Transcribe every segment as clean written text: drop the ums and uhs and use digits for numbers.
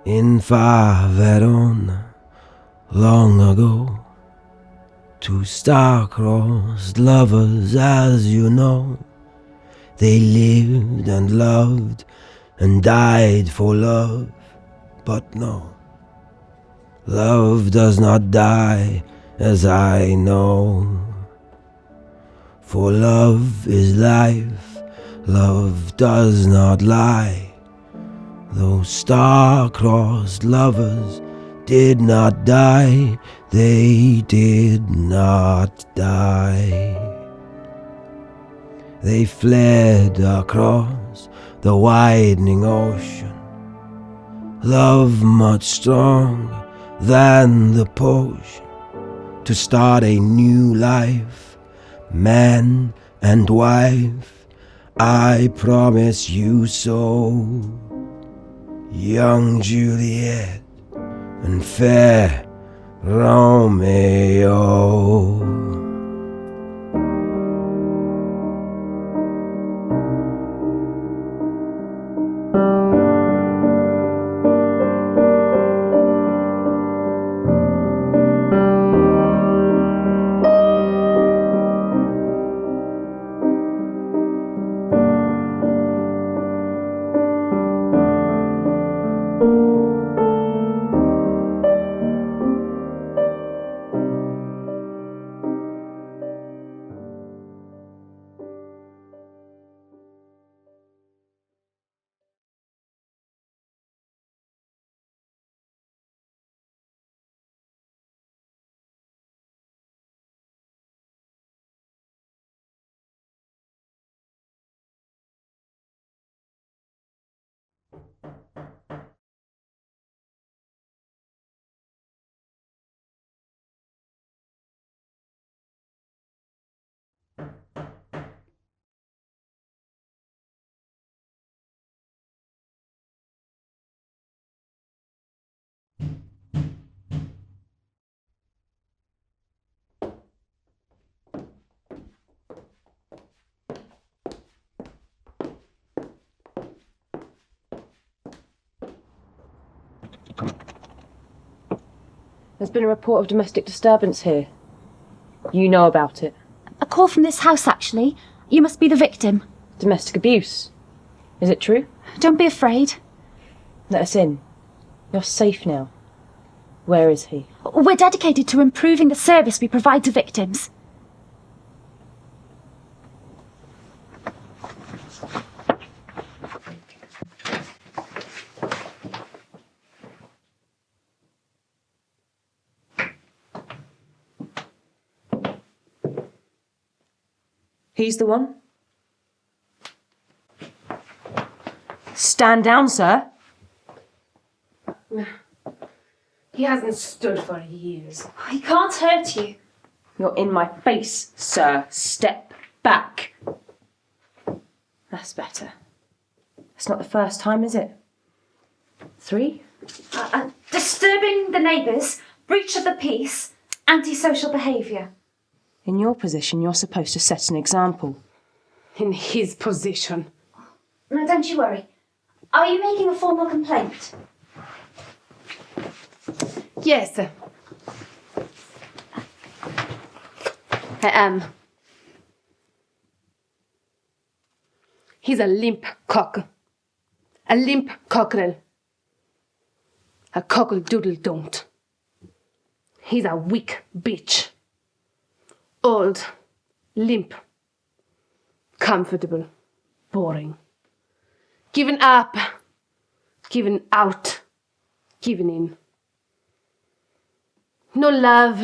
In far Verona, long ago, two star-crossed lovers, as you know, they lived and loved and died for love. But no, love does not die, as I know. For love is life, love does not lie. Those star-crossed lovers did not die, they did not die. They fled across the widening ocean, love much stronger than the potion, to start a new life, man and wife, I promise you so. Young Juliet and fair Romeo. There's been a report of domestic disturbance here. You know about it. A call from this house, actually. You must be the victim. Domestic abuse. Is it true? Don't be afraid. Let us in. You're safe now. Where is he? We're dedicated to improving the service we provide to victims. He's the one? Stand down, sir. He hasn't stood for years. He can't hurt you. You're in my face, sir. Step back. That's better. It's not the first time, is it? 3? Disturbing the neighbours, breach of the peace, antisocial behaviour. In your position, you're supposed to set an example. In his position. No, don't you worry. Are you making a formal complaint? Yes. I am. He's a limp cock. A limp cockerel. A cockle-doodle-don't. He's a weak bitch. Old, limp, comfortable, boring. Given up, given out, given in. No love,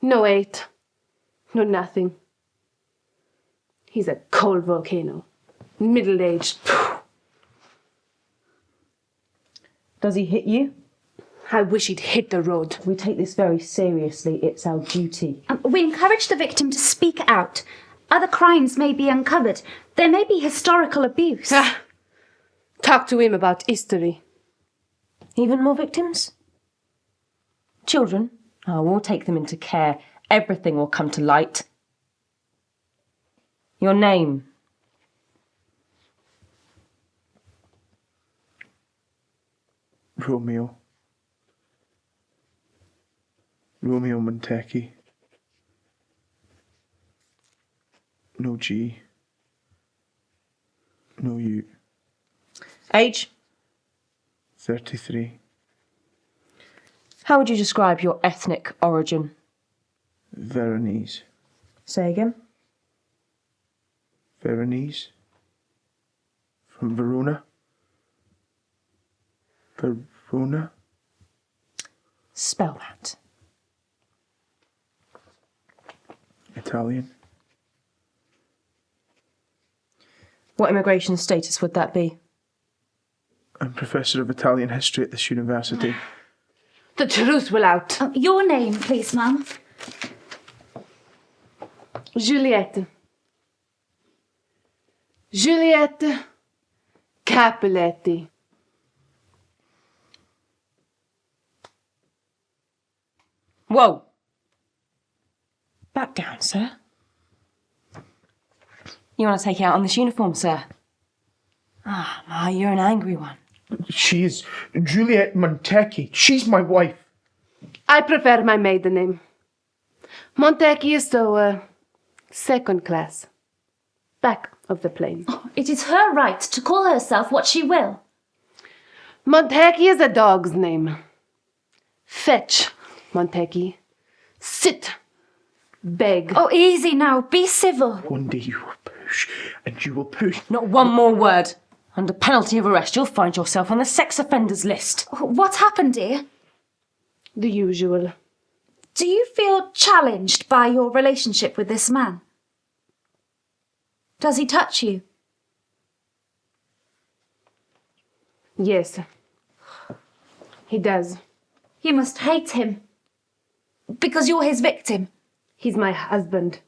no hate, no nothing. He's a cold volcano, middle-aged. Does he hit you? I wish he'd hit the road. We take this very seriously. It's our duty. We encourage the victim to speak out. Other crimes may be uncovered. There may be historical abuse. Talk to him about history. Even more victims? Children? Oh, we'll take them into care. Everything will come to light. Your name? Romeo. Romeo Montecchi. No G. No U. Age? 33. How would you describe your ethnic origin? Veronese. Say again. Veronese. From Verona. Verona. Spell that. Italian. What immigration status would that be? I'm Professor of Italian History at this university. The truth will out. Your name, please, ma'am. Juliet. Juliet Capuletti. Whoa! Back down, sir. You want to take it out on this uniform, sir? Ah, you're an angry one. She is Juliet Montecchi. She's my wife. I prefer my maiden name. Montecchi is so, second class. Back of the plane. It is her right to call herself what she will. Montecchi is a dog's name. Fetch, Montecchi. Sit. Beg. Oh, easy now. Be civil. One day you will push, and you will push. Not one more word. Under penalty of arrest, you'll find yourself on the sex offenders list. What happened, dear? The usual. Do you feel challenged by your relationship with this man? Does he touch you? Yes. He does. You must hate him. Because you're his victim. He's my husband.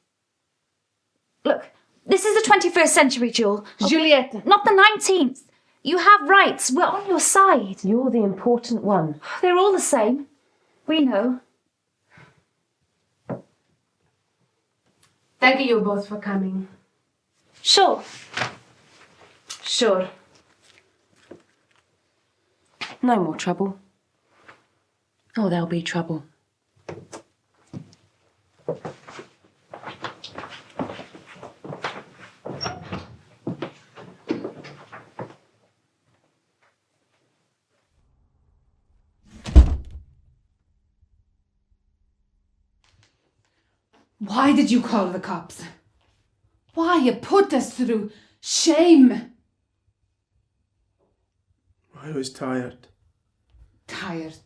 Look, this is the 21st century, Jewel. Juliet. Not the 19th. You have rights. We're on your side. You're the important one. They're all the same. We know. Thank you both for coming. Sure. Sure. No more trouble. Oh, there'll be trouble. Why did you call the cops? Why you put us through shame? I was tired. Tired.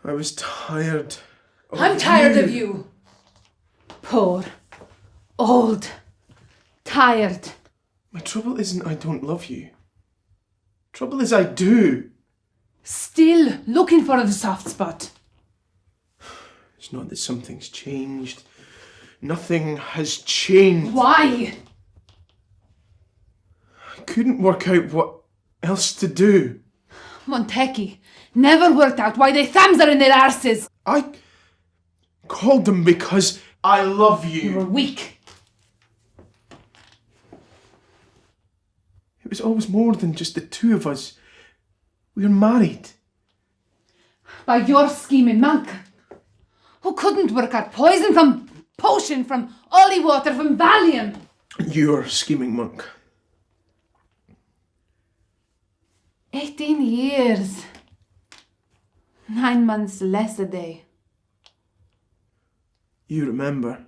I was tired. I'm tired of you. Poor. Old. Tired. My trouble isn't I don't love you. Trouble is I do. Still looking for the soft spot. It's not that something's changed. Nothing has changed. Why? I couldn't work out what else to do. Montecchi never worked out why their thumbs are in their arses. I called them because I love you. You were weak. It was always more than just the two of us. We were married. By your scheming monk, who couldn't work out poison from potion, from holy water, from Valium. You're scheming monk. 18 years. 9 months less a day. You remember.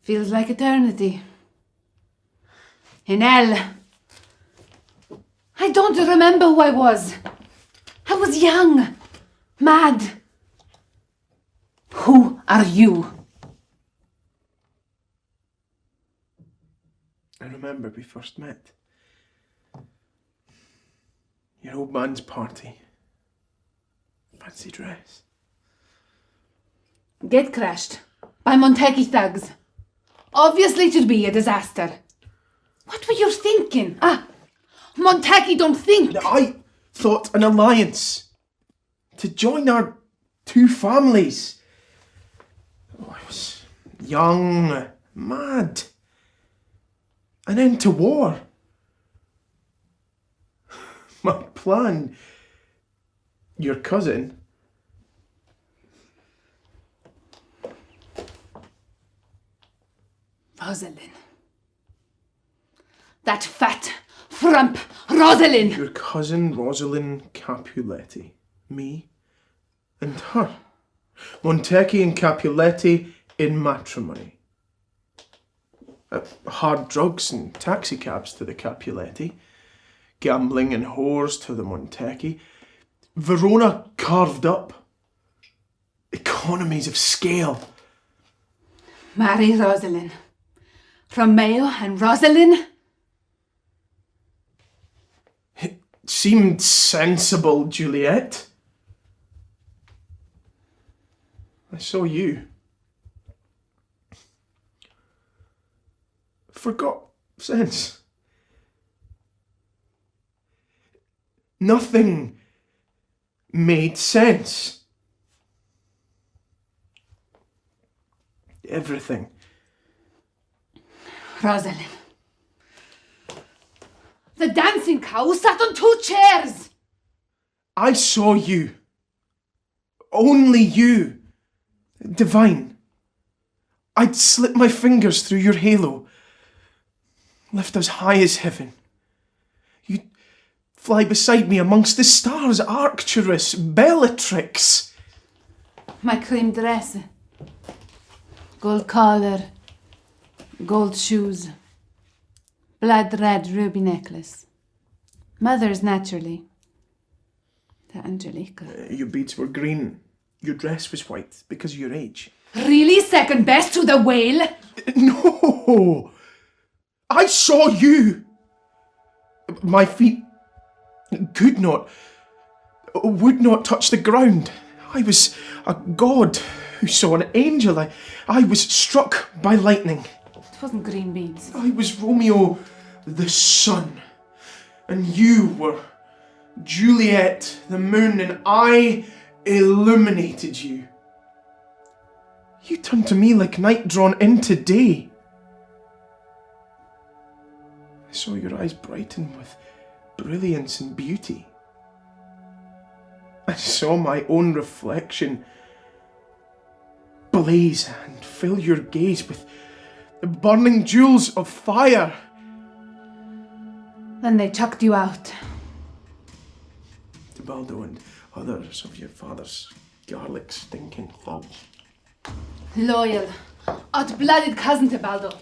Feels like eternity. In hell. I don't remember who I was. I was young. Mad. Who are you? I remember we first met. Your old man's party. Fancy dress. Get crashed by Montecchi thugs. Obviously to be a disaster. What were you thinking? Montecchi don't think. I thought an alliance. To join our two families. Oh, I was young, mad. An end to war. My plan? Your cousin? Rosalind. That fat frump Rosalind. Your cousin Rosalind Capuletti. Me and her. Montecchi and Capuletti in matrimony. Hard drugs and taxicabs to the Capuletti. Gambling and whores to the Montecchi. Verona carved up. Economies of scale. Marry Rosalind. Romeo and Rosalind. It seemed sensible, Juliet. I saw you. Forgot sense. Nothing made sense. Everything. Rosalind. The dancing cow sat on 2 chairs. I saw you. Only you. Divine. I'd slip my fingers through your halo. Lift as high as heaven. You'd fly beside me amongst the stars, Arcturus, Bellatrix. My cream dress. Gold collar. Gold shoes. Blood red ruby necklace. Mother's naturally. The Angelica. Your beads were green. Your dress was white because of your age. Really second best to the whale? No! I saw you! My feet could not, would not touch the ground. I was a god who saw an angel. I was struck by lightning. It wasn't green beads. I was Romeo the sun. And you were Juliet the moon, and I illuminated you. You turned to me like night drawn into day. I saw your eyes brighten with brilliance and beauty. I saw my own reflection blaze and fill your gaze with the burning jewels of fire. Then they chucked you out. Tebaldo and others of your father's garlic stinking thugs. Loyal, hot-blooded cousin Tebaldo,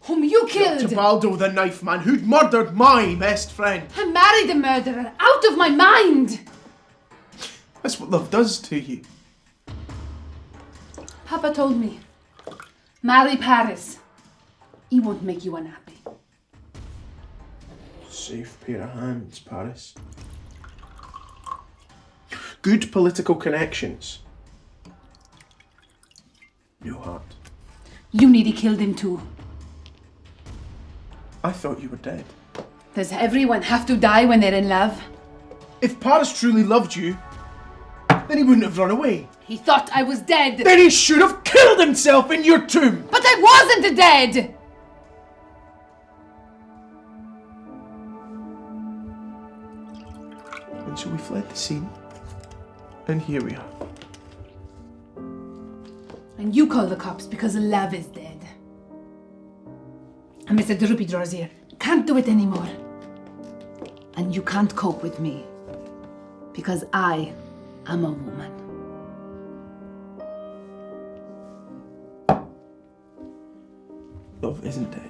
whom you killed. Tebaldo the knife man who'd murdered my best friend. I married a murderer, out of my mind. That's what love does to you. Papa told me, marry Paris. He won't make you unhappy. Safe pair of hands, Paris. Good political connections. No heart. You nearly killed him too. I thought you were dead. Does everyone have to die when they're in love? If Paris truly loved you, then he wouldn't have run away. He thought I was dead. Then he should have killed himself in your tomb. But I wasn't dead! And so we fled the scene. And here we are. And you call the cops because love is dead. And Mr. Droopy Drawers here can't do it anymore. And you can't cope with me because I am a woman. Love isn't dead.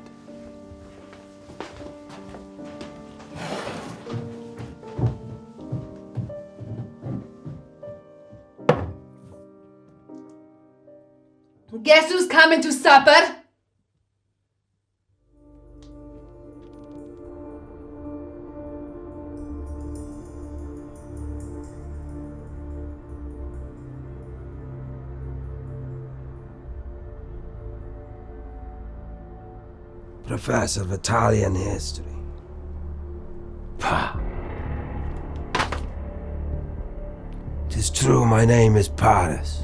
Guess who's coming to supper? Professor of Italian history. Pah. 'Tis true my name is Paris,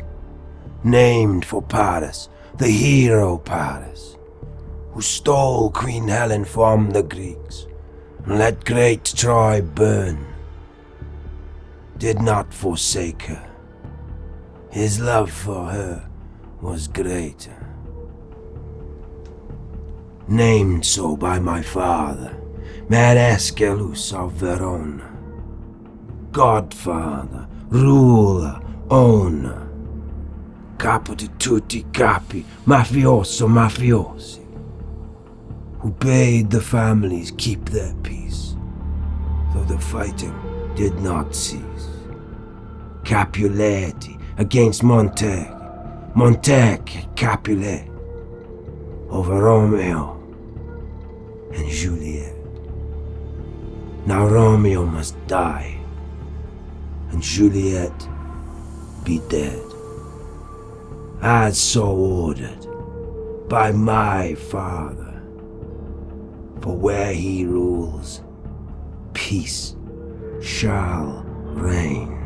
named for Paris, the hero Paris, who stole Queen Helen from the Greeks, let great Troy burn, did not forsake her. His love for her was greater. Named so by my father, Marescalus of Verona, godfather, ruler, owner, capo di tutti capi, mafioso mafiosi, who bade the families keep their peace, though the fighting did not cease. Capuletti against Montaigne Capulet, over Romeo and Juliet. Now Romeo must die, and Juliet be dead, as so ordered by my father. For where he rules, peace shall reign.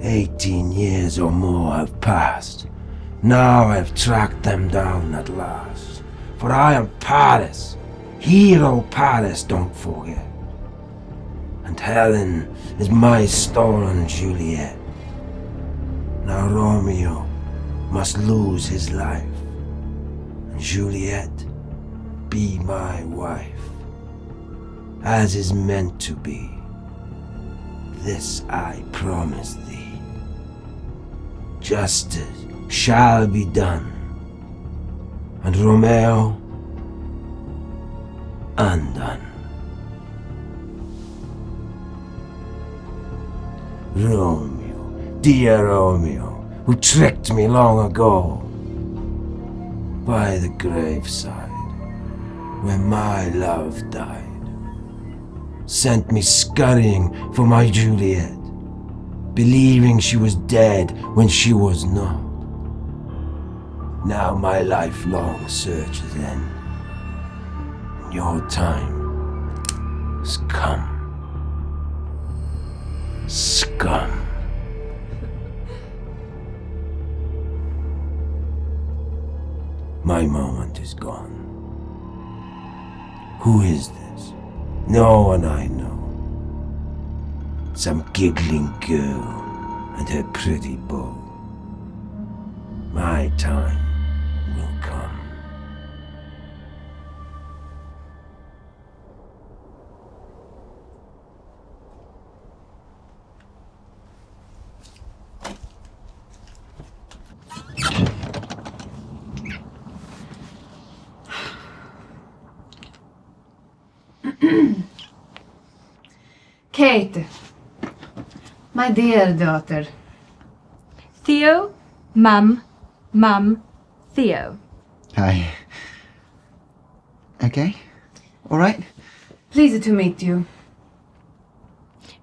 18 years or more have passed. Now I've tracked them down at last. For I am Paris, hero Paris, don't forget. And Helen is my stolen Juliet. Now Romeo must lose his life, and Juliet be my wife, as is meant to be. This I promise thee. Justice shall be done, and Romeo undone. Romeo, dear Romeo, who tricked me long ago by the graveside where my love died, sent me scurrying for my Juliet, believing she was dead when she was not. Now my lifelong search is end, and your time has come. Scum. My moment is gone. Who is this? No one I know. Some giggling girl and her pretty beau. My time will come. Kate, my dear daughter. Theo, Mum, Theo. Hi. Okay? All right? Pleased to meet you.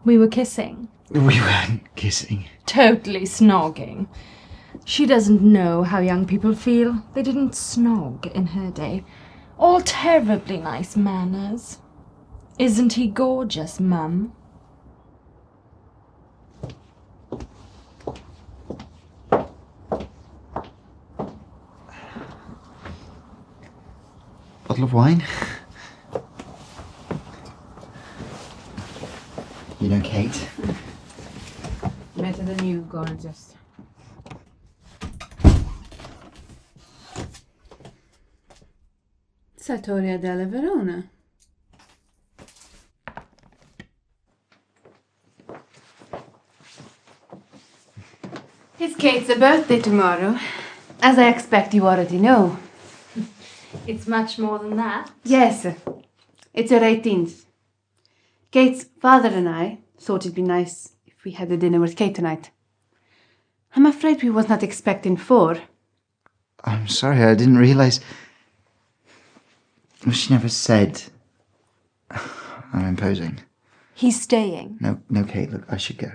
We were kissing. We weren't kissing. Totally snogging. She doesn't know how young people feel. They didn't snog in her day. All terribly nice manners. Isn't he gorgeous, Mum? Bottle of wine? You know Kate? Better than you, gorgeous. Sartoria della Verona. It's Kate's birthday tomorrow, as I expect you already know. It's much more than that. Yes, it's her 18th. Kate's father and I thought it'd be nice if we had a dinner with Kate tonight. I'm afraid we was not expecting 4. I'm sorry, I didn't realise. Well, she never said I'm imposing. He's staying. No, Kate, look, I should go.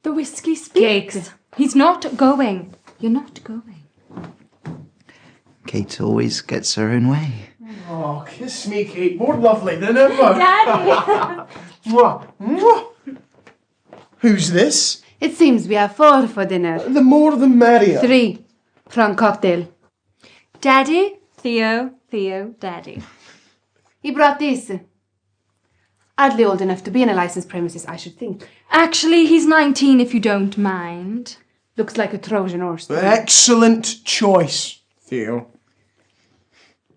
The whiskey speaks. Kate. He's not going. You're not going. Kate always gets her own way. Oh, kiss me, Kate. More lovely than ever. Daddy! Mwah, mwah. Who's this? It seems we have 4 for dinner. The more the merrier. 3 for a cocktail. Daddy, Theo, Theo, Daddy. He brought this. Hardly old enough to be in a licensed premises, I should think. Actually, he's 19 if you don't mind. Looks like a Trojan horse. Excellent choice, Theo.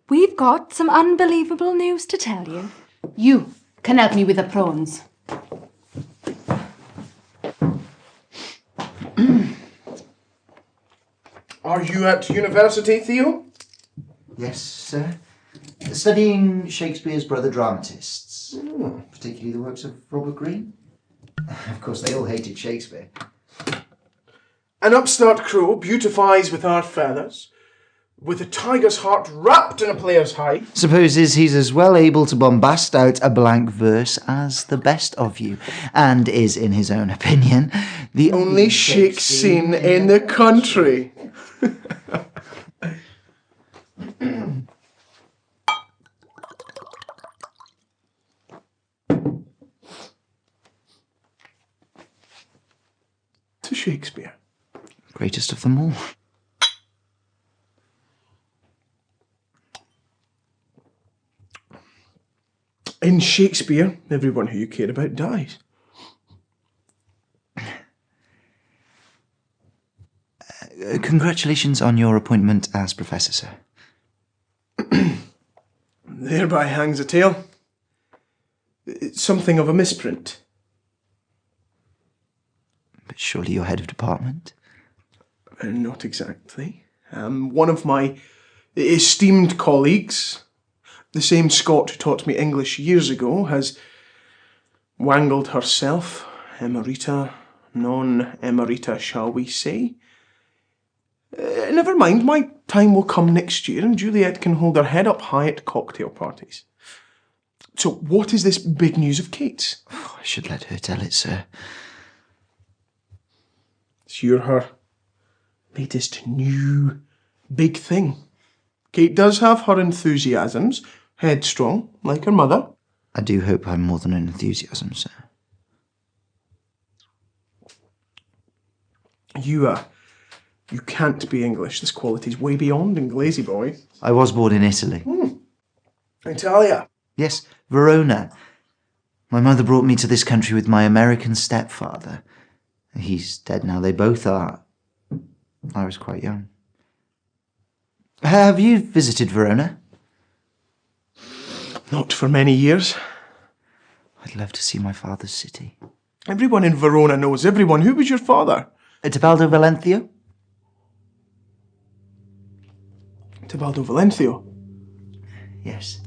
We've got some unbelievable news to tell you. You can help me with the prawns. Are you at university, Theo? Yes, sir. Studying Shakespeare's brother dramatists, particularly the works of Robert Greene. Of course, they all hated Shakespeare. An upstart crow beautifies with our feathers, with a tiger's heart wrapped in a player's hide. Supposes he's as well able to bombast out a blank verse as the best of you, and is, in his own opinion, the Only Shake scene in the country. To Shakespeare. greatest of them all. In Shakespeare, everyone who you care about dies. Congratulations on your appointment as professor, sir. Thereby hangs a tale. It's something of a misprint. But surely you're head of department? Not exactly. One of my esteemed colleagues, the same Scot who taught me English years ago, has wangled herself, emerita, non-emerita, shall we say. Never mind, my time will come next year and Juliet can hold her head up high at cocktail parties. So what is this big news of Kate's? Oh, I should let her tell it, sir. You're her latest new big thing. Kate does have her enthusiasms, headstrong, like her mother. I do hope I'm more than an enthusiasm, sir. You can't be English. This quality's way beyond Inglese, boy. I was born in Italy. Italia. Yes, Verona. My mother brought me to this country with my American stepfather. He's dead now, they both are. I was quite young. Have you visited Verona? Not for many years. I'd love to see my father's city. Everyone in Verona knows everyone. Who was your father? Tebaldo Valencio? Tebaldo Valencio. Yes.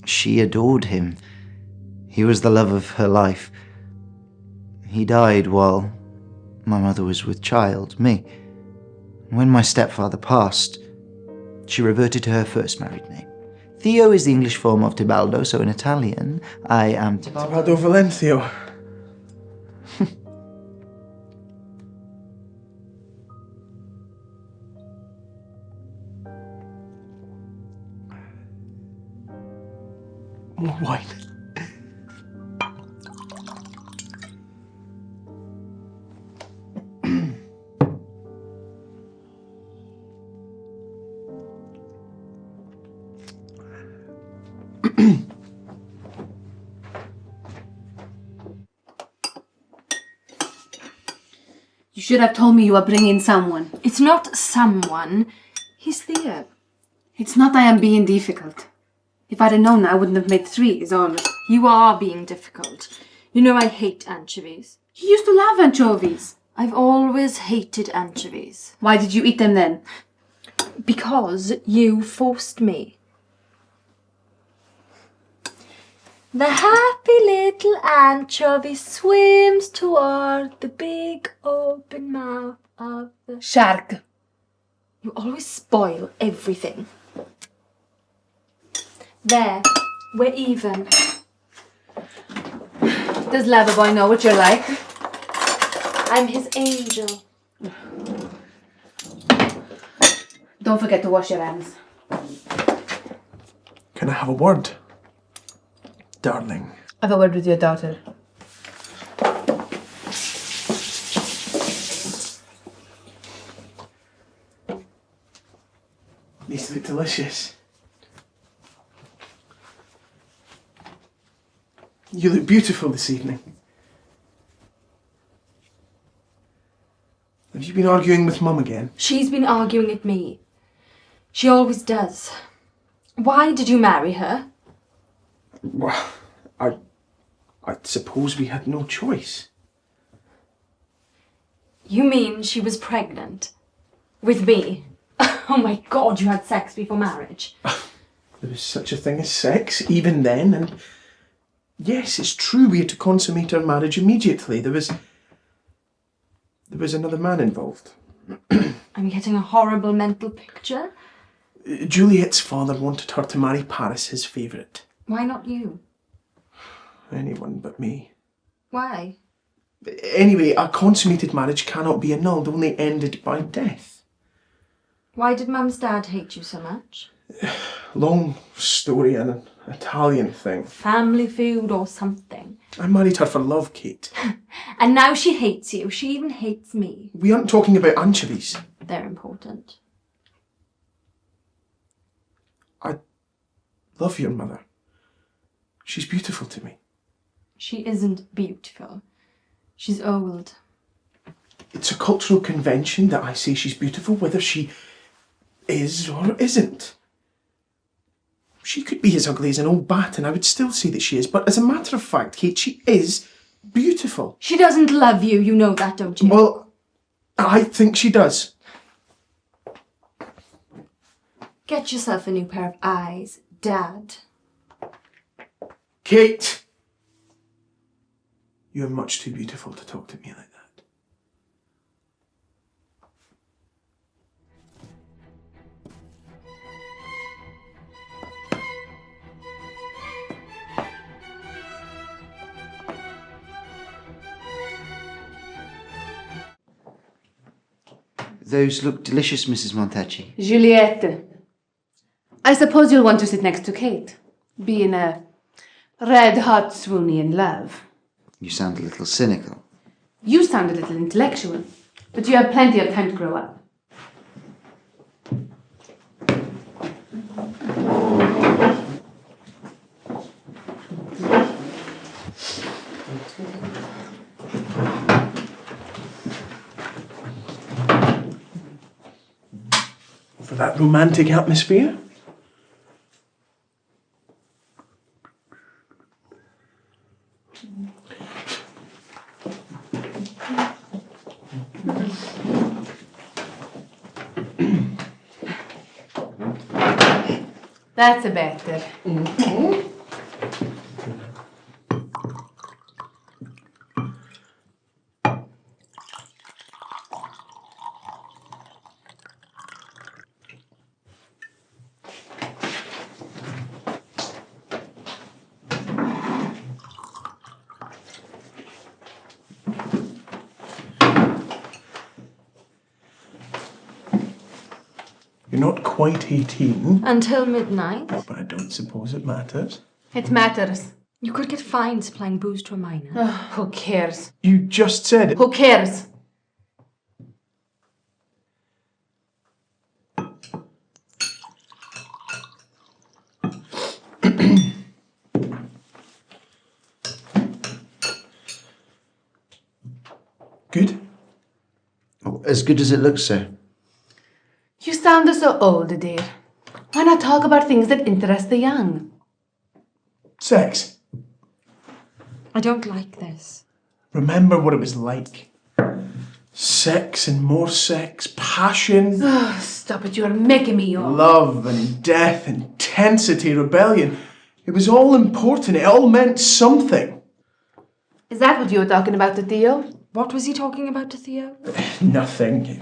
She adored him. He was the love of her life. He died while my mother was with child, me. When my stepfather passed, she reverted to her first married name. Theo is the English form of Tebaldo, so in Italian, I am Tebaldo Valencio. More wine. You should have told me you were bringing someone. It's not someone. He's Theo. It's not I am being difficult. If I'd have known, I wouldn't have made 3, is all. You are being difficult. You know I hate anchovies. You used to love anchovies. I've always hated anchovies. Why did you eat them then? Because you forced me. The happy little anchovy swims toward the big open mouth of the Shark. You always spoil everything. There, we're even. Does Loverboy know what you're like? I'm his angel. Don't forget to wash your hands. Can I have a word? Darling. I have a word with your daughter. delicious. You look beautiful this evening. Have you been arguing with Mum again? She's been arguing at me. She always does. Why did you marry her? Well, I suppose we had no choice. You mean she was pregnant? With me? Oh my God, you had sex before marriage. There was such a thing as sex, even then, and yes, it's true we had to consummate our marriage immediately. There was another man involved. I'm getting a horrible mental picture. Juliet's father wanted her to marry Paris, his favourite. Why not you? Anyone but me. Why? Anyway, a consummated marriage cannot be annulled, only ended by death. Why did Mum's dad hate you so much? Long story and an Italian thing. Family feud or something. I married her for love, Kate. And now she hates you. She even hates me. We aren't talking about anchovies. They're important. I love your mother. She's beautiful to me. She isn't beautiful. She's old. It's a cultural convention that I say she's beautiful, whether she is or isn't. She could be as ugly as an old bat and I would still say that she is, but as a matter of fact, Kate, she is beautiful. She doesn't love you, you know that, don't you? Well, I think she does. Get yourself a new pair of eyes, Dad. Kate! You're much too beautiful to talk to me like that. Those look delicious, Mrs. Montecchi. Juliet. I suppose you'll want to sit next to Kate, being a red-hot swoony in love. You sound a little cynical. You sound a little intellectual, but you have plenty of time to grow up. For that romantic atmosphere? That's a better. You're not quite 18, Until midnight. but I don't suppose it matters. It matters. You could get fined supplying booze to a minor. Who cares? You just said it. Who cares? Good? Oh, as good as it looks, sir. You sound so old, dear. Why not talk about things that interest the young? Sex. I don't like this. Remember what it was like. Sex and more sex, passion, Oh, stop it, you are making me yawn. love and death, intensity, rebellion. It was all important. It all meant something. Is that what you were talking about to Theo? What was he talking about to Theo? Nothing.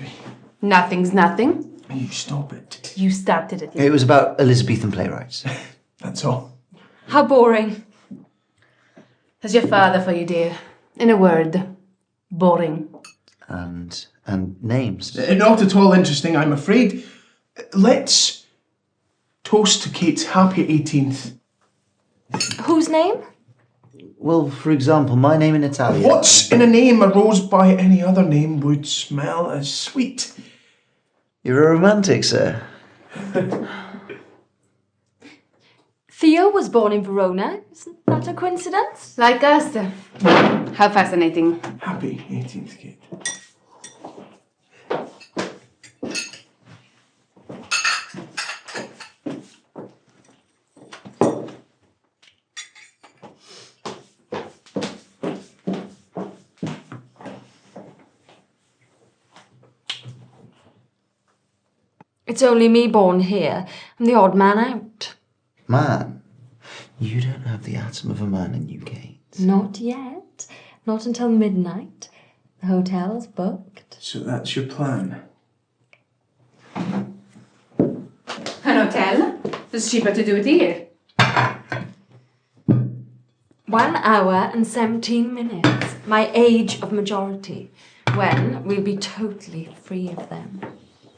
Nothing's nothing. You stop it. You started it. It was about Elizabethan playwrights. That's all. How boring. That's your father for you, dear. In a word, boring. And names. Not at all interesting, I'm afraid. Let's toast to Kate's happy 18th. Whose name? Well, for example, my name in Italian. What's in a name a rose by any other name would smell as sweet? You're a romantic, sir. Theo was born in Verona. Isn't that a coincidence? Like us. How fascinating. Happy 18th, Kate. It's only me born here. I'm the odd man out. Man, you don't have the atom of a man in you, Kate. Not yet. Not until midnight. The hotel's booked. So that's your plan? An hotel? It's cheaper to do it here. 1 hour and 17 minutes. My age of majority. When we'll be totally free of them.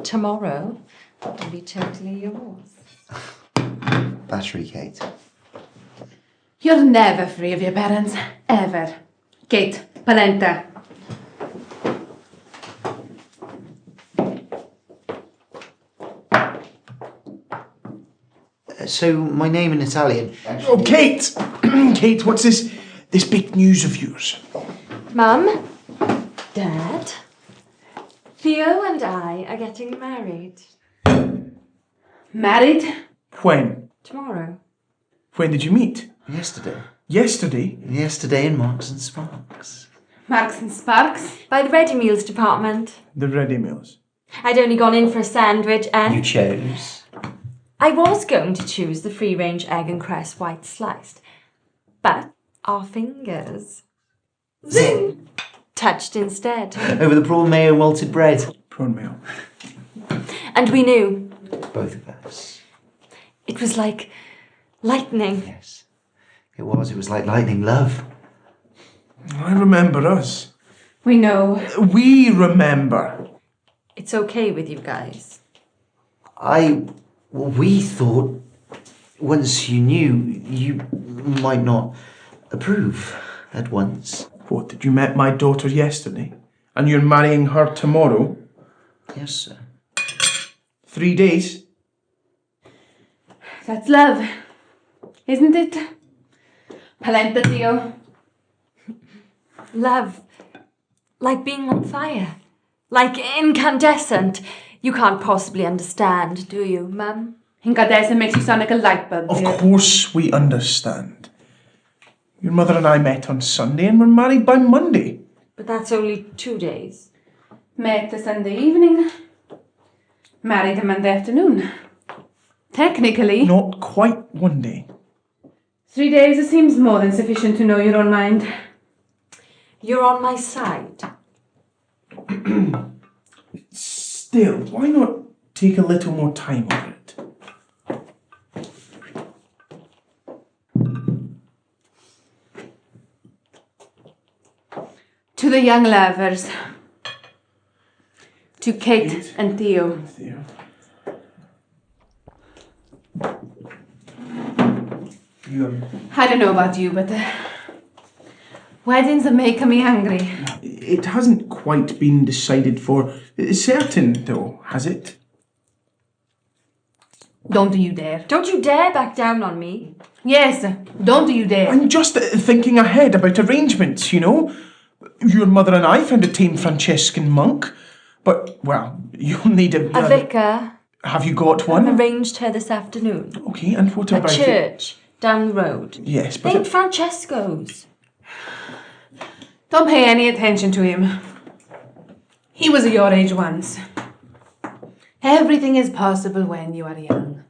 Tomorrow will be totally yours. Battery, Kate. You're never free of your parents. Ever. Kate, polenta. So, my name in Italian... Oh, Kate! Kate, what's this big news of yours? Mum? Dad? Theo and I are getting married. Married? When? Tomorrow. When did you meet? Yesterday. Yesterday? Yesterday in Marks and Sparks. Marks and Sparks? By the ready meals department. The ready meals. I'd only gone in for a sandwich and... You chose? I was going to choose the free-range egg and cress white sliced. But our fingers... Zing! Touched instead. Over the prawn mayo malted bread. Prawn mayo. And we knew. Both of us. It was like lightning. Yes. It was like lightning love. I remember us. We know. We remember. It's okay with you guys. We thought once you knew, you might not approve at once. What, did you met my daughter yesterday? And you're marrying her tomorrow? Yes, sir. 3 days? That's love. Isn't it? Polenta, Theo. Love. Like being on fire. Like incandescent. You can't possibly understand, do you, Mum? Incandescent makes you sound like a light bulb. Of dear. course we understand. Your mother and I met on Sunday and were married by Monday. But that's only 2 days. Met the Sunday evening. Married the Monday afternoon. Technically. Not quite 1 day. 3 days seems more than sufficient to know your own mind. You're on my side. Still, why not take a little more time over it? To the young lovers. To Kate and Theo. Theo. I don't know about you, but weddings are making me hungry. It hasn't quite been decided for certain, though, has it? Don't you dare. Don't you dare back down on me. Yes, don't you dare. I'm just thinking ahead about arrangements, you know. Your mother and I found a tame Franciscan monk, but, well, you'll need a vicar. Have you got I've one? arranged her this afternoon. Okay, and what A about church down the road. Yes, but St. Francesco's. Don't pay any attention to him. He was your age once. Everything is possible when you are young.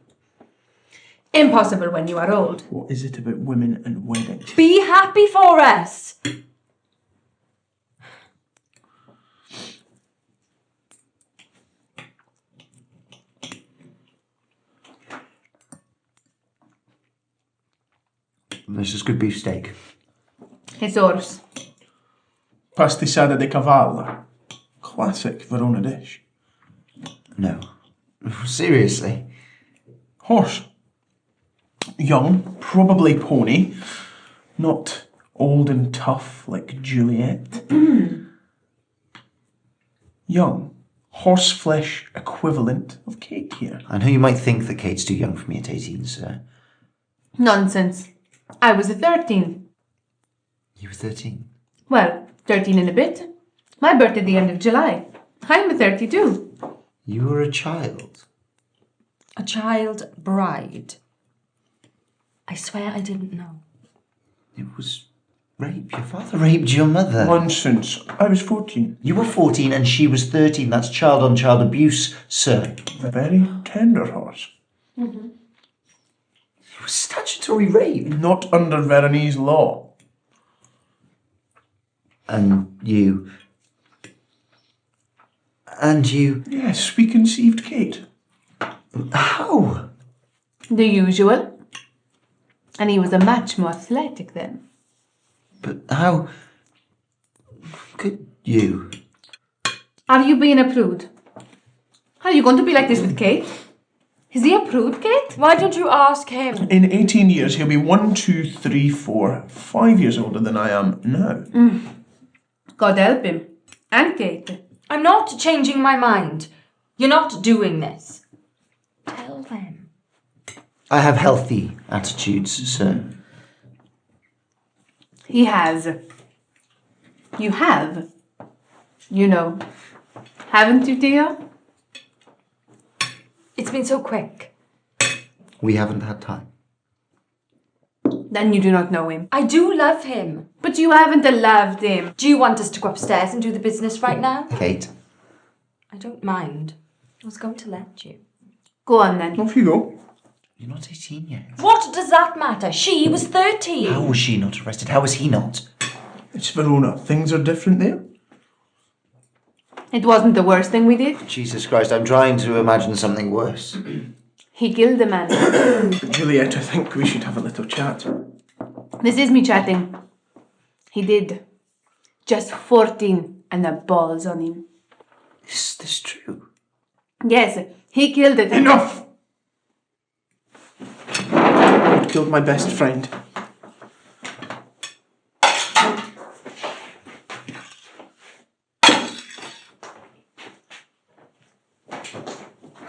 Impossible when you are old. What is it about women and weddings? Be happy for us. This is good beef steak. It's yours. Pastisada di cavalla. Classic Verona dish. No. Seriously. Horse. Young, probably pony. Not old and tough like Juliet. Young. Horseflesh equivalent of Kate here. I know you might think that Kate's too young for me at 18, sir. Nonsense. I was 13. You were 13. Well, 13 and a bit. My birthday the end of July. I'm 32. You were a child. A child bride. I swear I didn't know. It was rape. Your father raped your mother. Nonsense. I was 14. You were 14 and she was 13. That's child-on-child abuse, sir. A very tender horse. It was statutory rape. Not under Veronese law. And you... And you... Yes, we conceived Kate. How? The usual. And he was a match more athletic then. But how... could you? Are you being a prude? Are you going to be like this with Kate? Is he a prude, Kate? Why don't you ask him? In 18 years, he'll be 5 years older than I am now. God help him. And Kate. I'm not changing my mind. You're not doing this. Tell them. I have healthy attitudes, sir. He has. You have. You know. Haven't you, Theo? It's been so quick. We haven't had time. Then you do not know him. I do love him. But you haven't loved him. Do you want us to go upstairs and do the business right now? Kate. I don't mind. I was going to let you. Go on then. Off you go. You're not 18 yet. What does that matter? She was 13. How was she not arrested? How was he not? It's Verona. Things are different there. It wasn't the worst thing we did. Jesus Christ, I'm trying to imagine something worse. He killed a man. Juliet, I think we should have a little chat. This is me chatting. He did. Just 14 and the balls on him. Is this true? Yes, he killed it. Enough! You killed my best friend.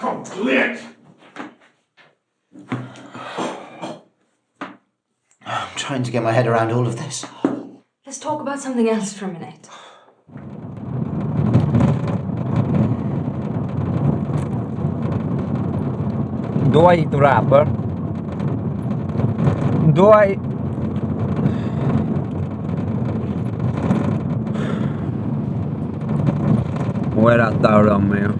Oh, Juliet! I'm trying to get my head around all of this. Let's talk about something else for a minute. Do I eat wrapper? Do I... Where art thou, Romeo?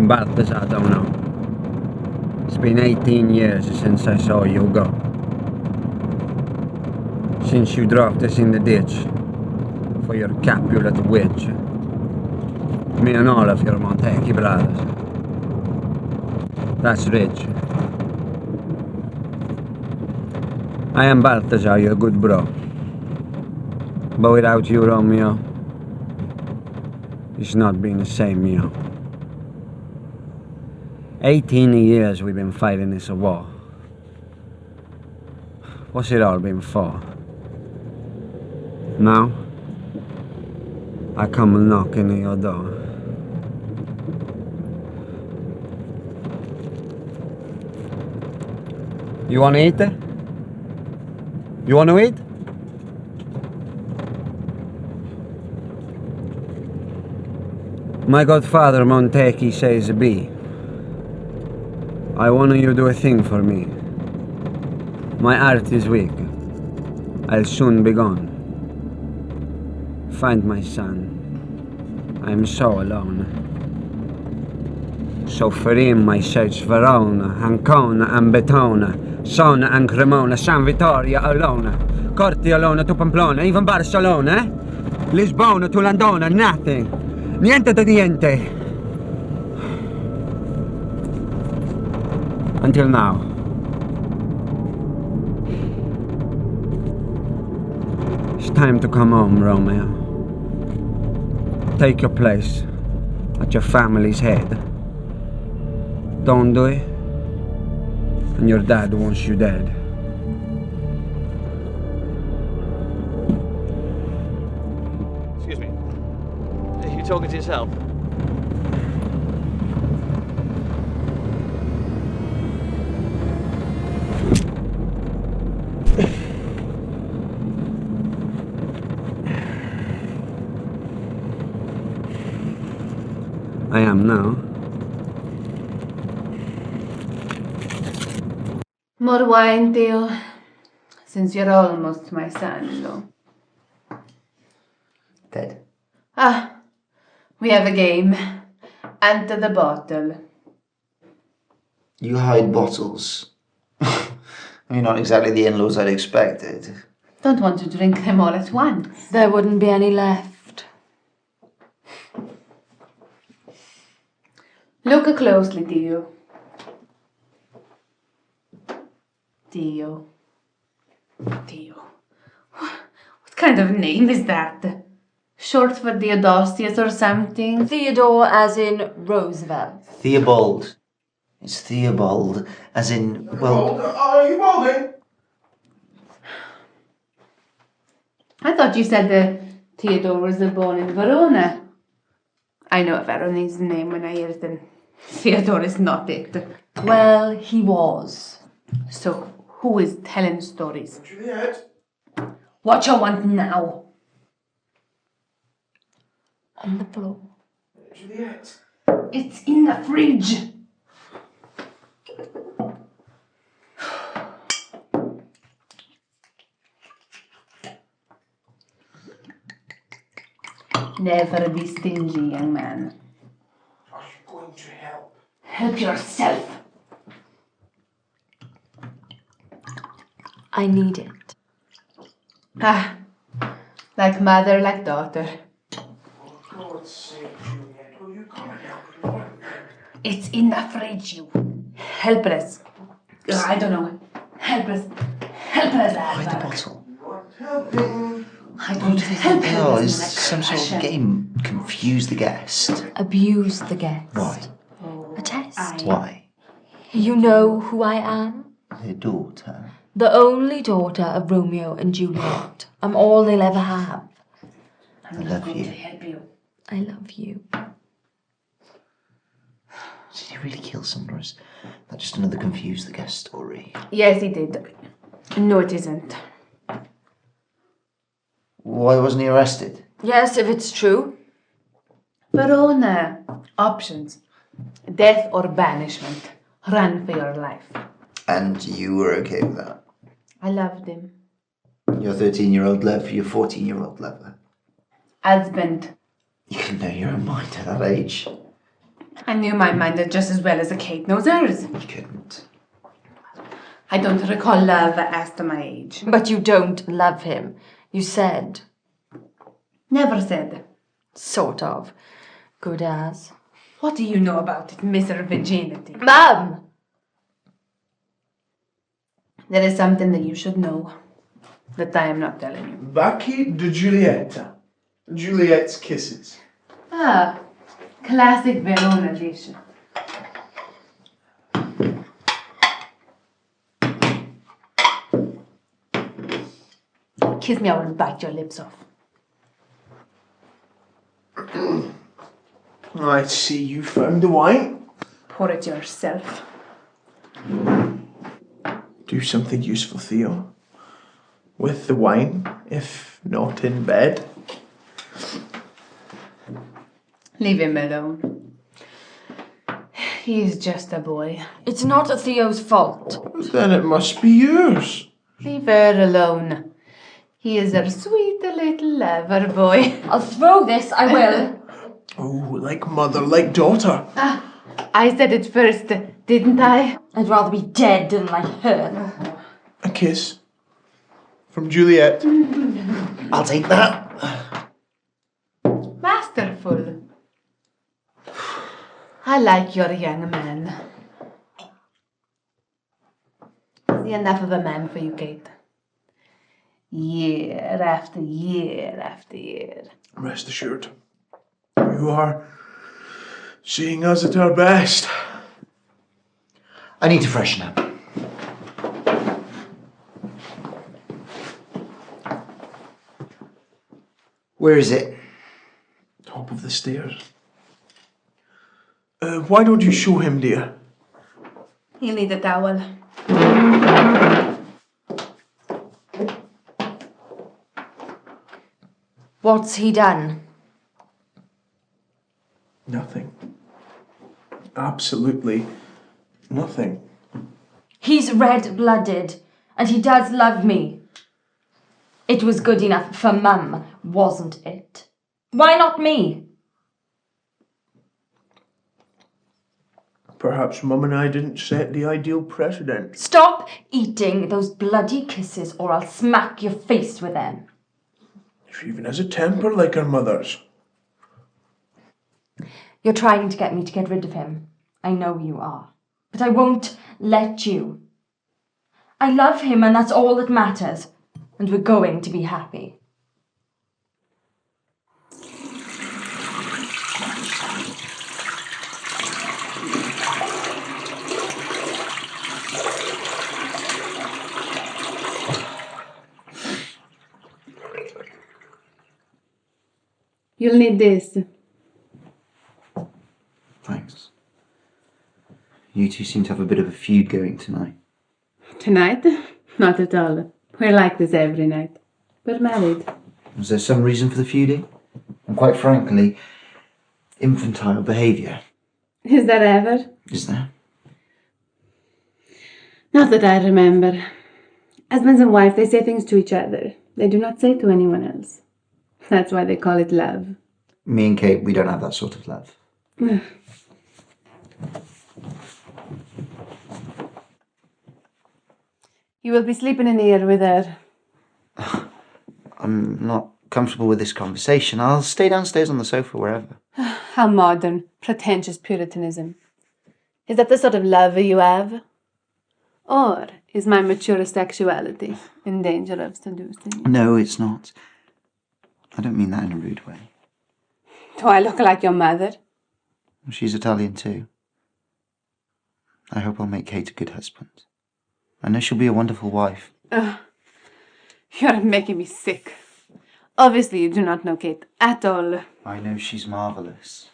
Balthazar, I don't know. It's been 18 years since I saw you go. Since you dropped us in the ditch for your Capulet witch. Me and all of your Montecchi brothers. That's rich. I am Balthazar, your good bro. But without you, Romeo, it's not been the same, you know. 18 years we've been fighting this war. What's it all been for? Now, I come knocking at your door. You wanna eat? You wanna eat? My godfather Montecchi says be. I want you to do a thing for me. My heart is weak. I'll soon be gone. Find my son. I'm so alone. So for him I search Verona, Ancona and Betona, Sona and Cremona, San Vittoria alone, Corti alone to Pamplona, even Barcelona, eh? Lisbona to Landona, nothing. Niente da niente. Until now. It's time to come home, Romeo. Take your place at your family's head. Don't do it, and your dad wants you dead. Excuse me. Are you talking to yourself? I am now. More wine, Theo. Since you're almost my son-in-law. Dead. Ah, we have a game. Enter the bottle. You hide bottles. You're not exactly the in-laws I'd expected. Don't want to drink them all at once. There wouldn't be any left. Look closely, Theo. Theo. What kind of name is that? Short for Theodosius or something? Theodore as in Roosevelt. Theobald. It's Theobald, as in, well... Are you balding? I thought you said that Theodore was born in Verona. I know a Veronese name when I hear it, and Theodore is not it. Well, he was. So, who is telling stories? Juliet? What you want now? On the floor. Juliet? It's in the fridge. Never be stingy, young man. Are you going to help? Help yourself. I need it. Ah, like mother, like daughter. For God's sake, Juliet, will you come and help me? It's in the fridge, you. Helpless. I don't know. Helpless. Helpless. Hide the bottle. Helping. I don't help Oh, him. is some sort of game confuse the guest? Abuse the guest. Why? A test. Why? You know who I am? Their daughter. The only daughter of Romeo and Juliet. I'm all they'll ever have. I love you. Help you. I love you. Did he really kill someone, or is that just another confuse the guest story? Yes, he did. No, it isn't. Why wasn't he arrested? Yes, if it's true. Verona. Options. Death or banishment. Run for your life. And you were okay with that? I loved him. Your 13-year-old love for your 14-year-old lover. Husband. You can know your own mind at that age. I knew my mind just as well as a Kate knows hers. You couldn't. I don't recall love as to my age. But you don't love him. You said. Never said. Sort of. Good as. What do you know about it, Miss Virginity? Mum! There is something that you should know that I am not telling you. Bacchi di Giulietta. Juliet's kisses. Ah, classic Verona dish. Kiss me, I will bite your lips off. I see you found the wine. Pour it yourself. Do something useful, Theo. With the wine, if not in bed. Leave him alone. He is just a boy. It's not Theo's fault. Then it must be yours. Leave her alone. He is a sweet little lover boy. I'll throw this, I will. Oh, like mother, like daughter. I said it first, didn't I? I'd rather be dead than like her. A kiss. From Juliet. I'll take that. Masterful. I like your young man. Is he enough of a man for you, Kate? Year after year after year. Rest assured. You are seeing us at our best. I need to freshen up. Where is it? Top of the stairs. Why don't you show him, dear? He'll need a towel. What's he done? Nothing. absolutely nothing. He's red-blooded, and he does love me. It was good enough for Mum, wasn't it? Why not me? Perhaps Mum and I didn't set the ideal precedent. Stop eating those bloody kisses or I'll smack your face with them. She even has a temper like her mother's. You're trying to get me to get rid of him. I know you are. But I won't let you. I love him and that's all that matters. And we're going to be happy. You'll need this. Thanks. You two seem to have a bit of a feud going tonight. Tonight? Not at all. We're like this every night. We're married. Was there some reason for the feuding? And quite frankly, infantile behaviour. Is there ever? Is there? Not that I remember. Husbands and wives, they say things to each other. They do not say to anyone else. That's why they call it love. Me and Kate, we don't have that sort of love. You will be sleeping in here with her. I'm not comfortable with this conversation. I'll stay downstairs on the sofa, wherever. How modern, pretentious Puritanism. Is that the sort of love you have? Or is my mature sexuality in danger of seducing? No, it's not. I don't mean that in a rude way. Do I look like your mother? She's Italian too. I hope I'll make Kate a good husband. I know she'll be a wonderful wife. You're making me sick. Obviously, you do not know Kate at all. I know she's marvellous.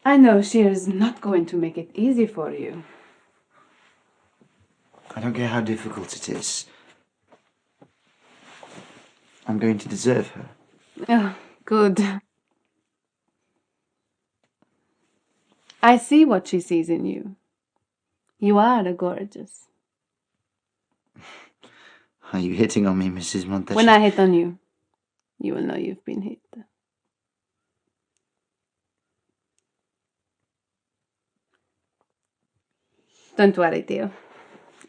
I know she is not going to make it easy for you. I don't care how difficult it is. I'm going to deserve her. Oh, good. I see what she sees in you. You are gorgeous. Are you hitting on me, Mrs. Montecchi? When I hit on you, you will know you've been hit. Don't worry, Theo.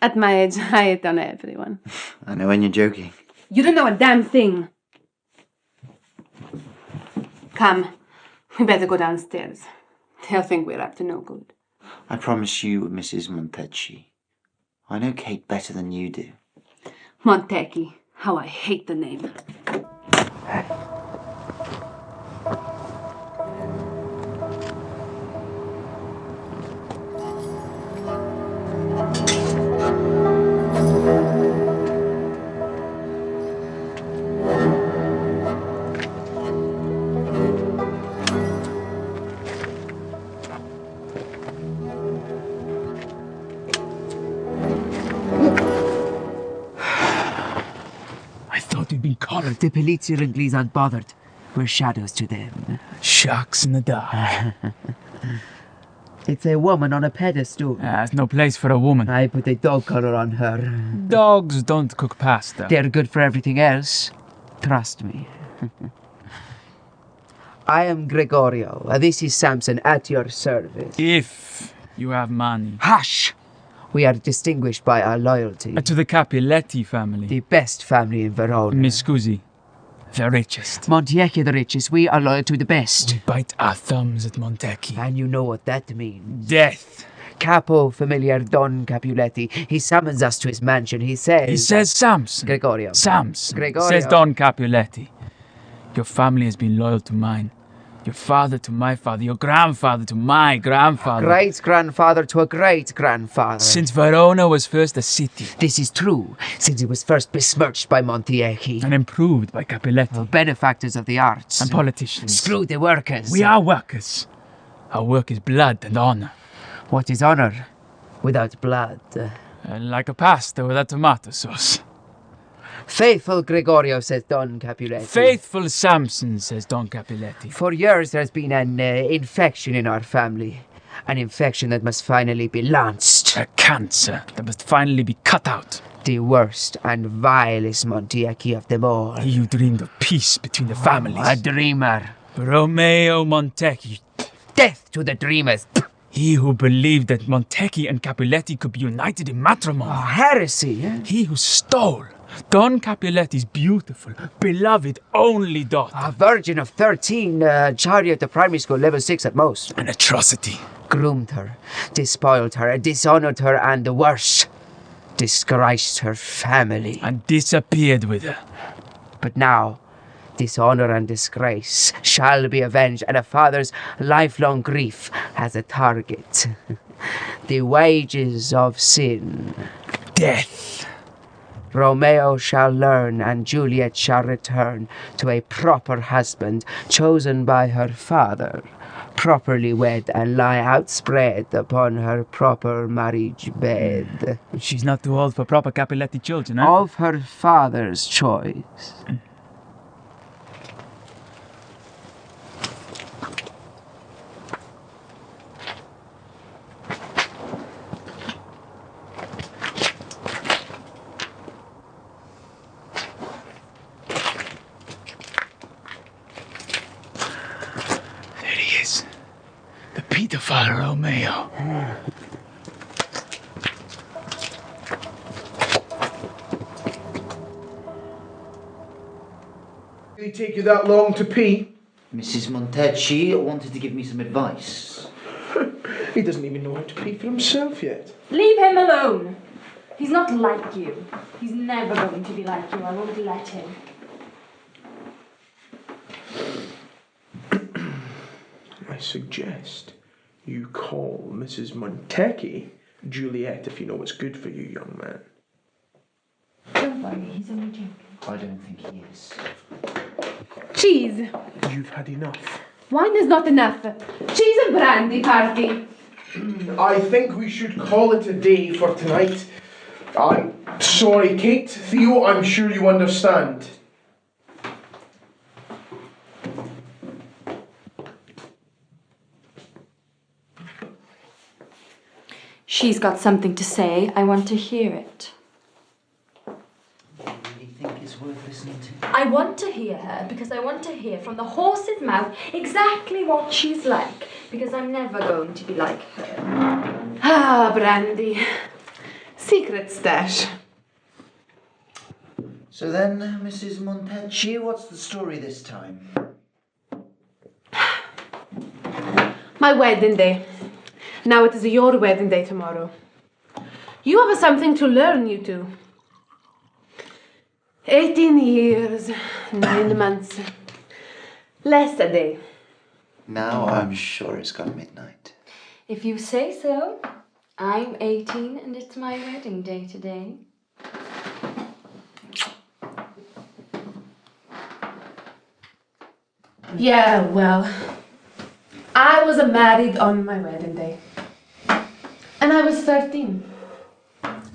At my age, I hit on everyone. I know when you're joking. You don't know a damn thing. Come, we better go downstairs. They'll think we're up to no good. I promise you, Mrs. Montecchi, I know Kate better than you do. Montecchi, how I hate the name. The police are unbothered. We're shadows to them. Sharks in the dark. It's a woman on a pedestal. There's no place for a woman. I put a dog collar on her. Dogs don't cook pasta. They're good for everything else. Trust me. I am Gregorio. This is Samson at your service. If you have money. Hush! We are distinguished by our loyalty. To the Capuletti family. The best family in Verona. Mi scusi. The richest. Montecchi the richest. We are loyal to the best. We bite our thumbs at Montecchi. And you know what that means. Death. Capo familiar Don Capuletti. He summons us to his mansion. He says Samson. Gregorio. Samson. Gregorio. Says Don Capuletti. Your family has been loyal to mine. Your father to my father, your grandfather to my grandfather. Great-grandfather to a great-grandfather. Since Verona was first a city. This is true, since it was first besmirched by Montecchi. And improved by Capuletti. Benefactors of the arts. And politicians. Screw the workers. We are workers. Our work is blood and honor. What is honor without blood? Like a pasta without tomato sauce. Faithful Gregorio, says Don Capuletti. Faithful Samson, says Don Capuletti. For years there's been an infection in our family. An infection that must finally be launched. A cancer that must finally be cut out. The worst and vilest Montiaki of them all. He who dreamed of peace between the families. A dreamer. Romeo Montecchi. Death to the dreamers. He who believed that Montecchi and Capuletti could be united in matrimony. Heresy, eh? He who stole Don Capuletti's beautiful, beloved only daughter. A virgin of 13, chariot of primary school, level 6 at most. An atrocity. Groomed her, despoiled her, dishonored her, and the worst, disgraced her family. And disappeared with her. But now, dishonor and disgrace shall be avenged, and a father's lifelong grief has a target. The wages of sin. Death. Romeo shall learn, and Juliet shall return to a proper husband chosen by her father, properly wed, and lie outspread upon her proper marriage bed. She's not too old for proper Capuletti children, huh? Of her father's choice. Pedophile Romeo. Did it take you that long to pee? Mrs. Montecchi wanted to give me some advice. He doesn't even know how to pee for himself yet. Leave him alone. He's not like you. He's never going to be like you. I won't let him. I suggest you call Mrs. Montecchi Juliet if you know what's good for you, young man. Don't worry, he's only joking. I don't think he is. Cheese. You've had enough. Wine is not enough. Cheese and brandy party. I think we should call it a day for tonight. I'm sorry, Kate. Theo, I'm sure you understand. She's got something to say. I want to hear it. You really think it's worth listening to? I want to hear her because I want to hear from the horse's mouth exactly what she's like, because I'm never going to be like her. Ah, brandy. Secret stash. So then, Mrs. Montecchi, what's the story this time? My wedding day. Now it is your wedding day tomorrow. You have something to learn, you two. 18 years, 9 months. Less a day. Now I'm sure it's gone midnight. If you say so. I'm 18 and it's my wedding day today. Yeah, well, I was married on my wedding day. And I was 13.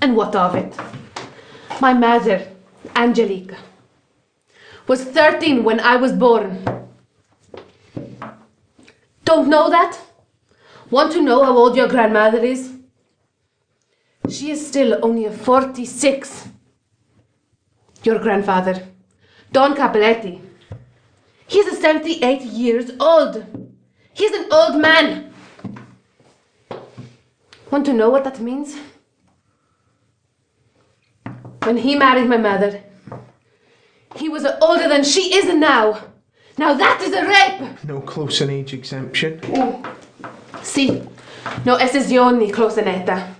And what of it? My mother, Angelica, was 13 when I was born. Don't know that? Want to know how old your grandmother is? She is still only 46. Your grandfather, Don Capuletti, he's 78 years old. He's an old man. Want to know what that means? When he married my mother, he was older than she is now. Now that is a rape! No close in age exemption. Sì, no escisioni close in età.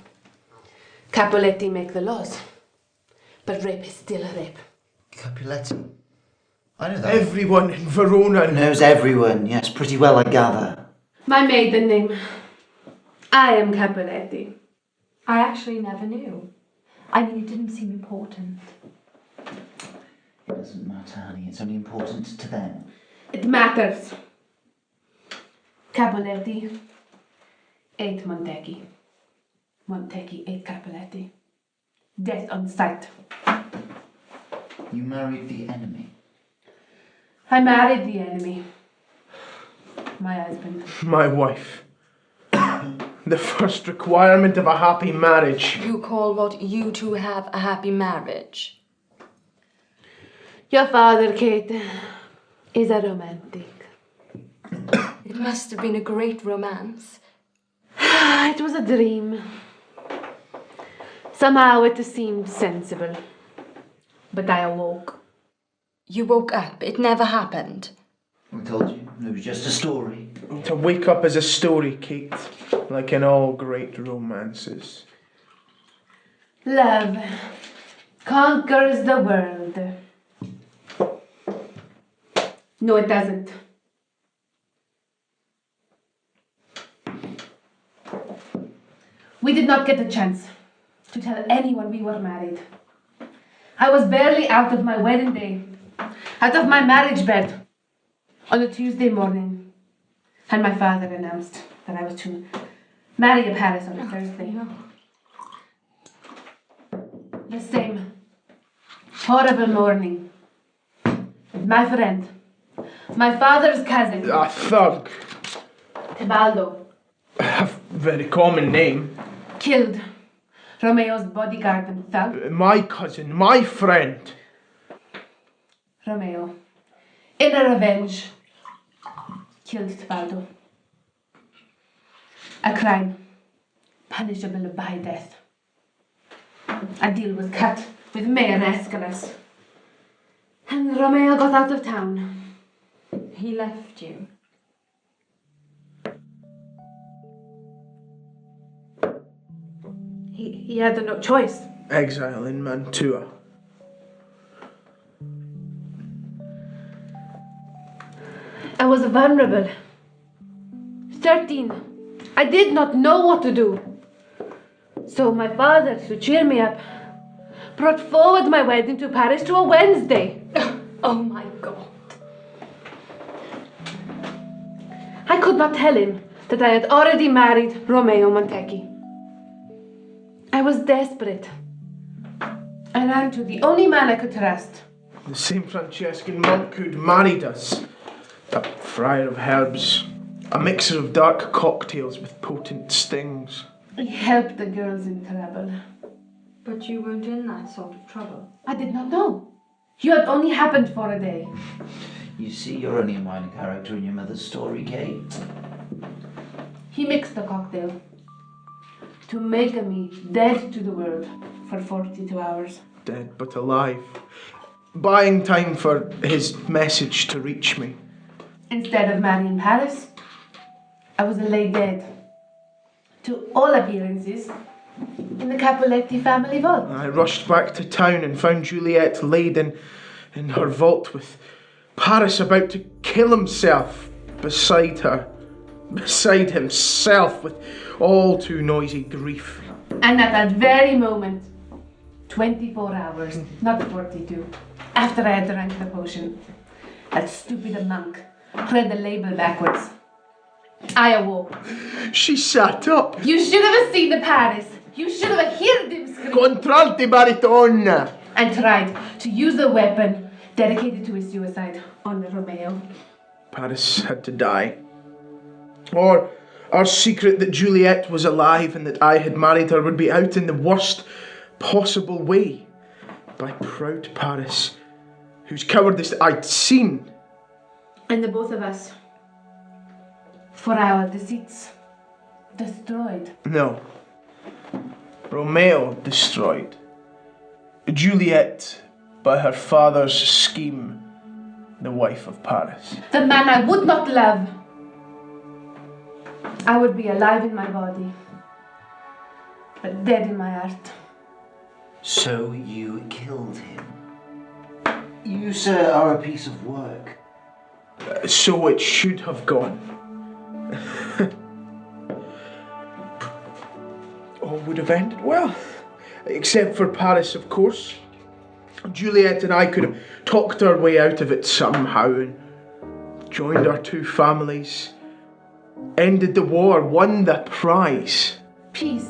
Capuletti make the laws. But rape is still a rape. Capuletti? I know that. Everyone in Verona knows everyone, yes, pretty well, I gather. My maiden name. I am Capuletti. I actually never knew. I mean, it didn't seem important. It doesn't matter, honey. It's only important to them. It matters. Capuletti ate Montecchi. Montecchi ate Capuletti. Death on sight. You married the enemy. I married the enemy. My husband. My wife. The first requirement of a happy marriage. You call what you two have a happy marriage? Your father, Kate, is a romantic. It must have been a great romance. It was a dream. Somehow it seemed sensible. But I awoke. You woke up. It never happened. I told you, it was just a story. To wake up is a story, Kate, like in all great romances. Love conquers the world. No, it doesn't. We did not get a chance to tell anyone we were married. I was barely out of my wedding day, out of my marriage bed, on a Tuesday morning, and my father announced that I was to marry a Paris on a Thursday. The same horrible morning, my friend, my father's cousin, A thug. Tebaldo, A very common name. killed Romeo's bodyguard and thug. My cousin, my friend. Romeo, in a revenge, killed Tebaldo. A crime punishable by death. A deal was cut with Mayor Aeschylus. And Romeo got out of town. He left you. He had no choice. Exile in Mantua. I was vulnerable. 13. I did not know what to do. So my father, to cheer me up, brought forward my wedding to Paris to a Wednesday. Oh my God. I could not tell him that I had already married Romeo Montecchi. I was desperate. I ran to the only man I could trust. The same Franciscan monk who'd married us. A friar of herbs. A mixer of dark cocktails with potent stings. He helped the girls in trouble. But you weren't in that sort of trouble. I did not know. You had only happened for a day. You see, you're only a minor character in your mother's story, Kate. He mixed the cocktail to make me dead to the world for 42 hours. Dead but alive. Buying time for his message to reach me. Instead of marrying Paris, I was laid dead. To all appearances, in the Capuletti family vault. I rushed back to town and found Juliet laid in her vault with Paris about to kill himself beside her. Beside himself with all too noisy grief. And at that very moment, 24 hours, not 42, after I had drank the potion, that stupid monk read the label backwards. I awoke. She sat up. You should have seen the Paris. You should have heard him scream. Contralti baritone. And tried to use a weapon dedicated to his suicide on Romeo. Paris had to die. Or our secret that Juliet was alive and that I had married her would be out in the worst possible way by proud Paris, whose cowardice I'd seen. And the both of us, for our deceits, destroyed. No. Romeo destroyed. Juliet, by her father's scheme, the wife of Paris. The man I would not love. I would be alive in my body, but dead in my heart. So you killed him. You, sir, are a piece of work. So it should have gone. All would have ended well. Except for Paris, of course. Juliet and I could have talked our way out of it somehow and joined our two families, ended the war, won the prize. Peace.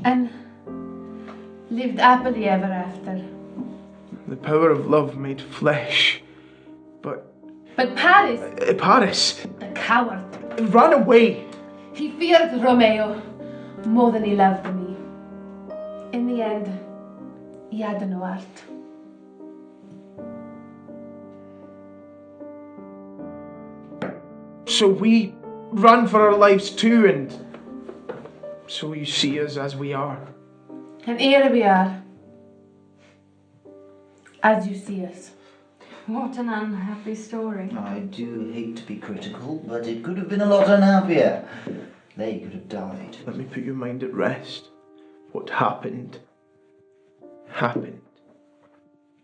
And lived happily ever after. The power of love made flesh. But Paris, Paris, the coward, ran away. He feared Romeo more than he loved me. In the end, he had no heart. So we ran for our lives too, and so you see us as we are. And here we are, as you see us. What an unhappy story. I do hate to be critical, but it could have been a lot unhappier. They could have died. Let me put your mind at rest. What happened, happened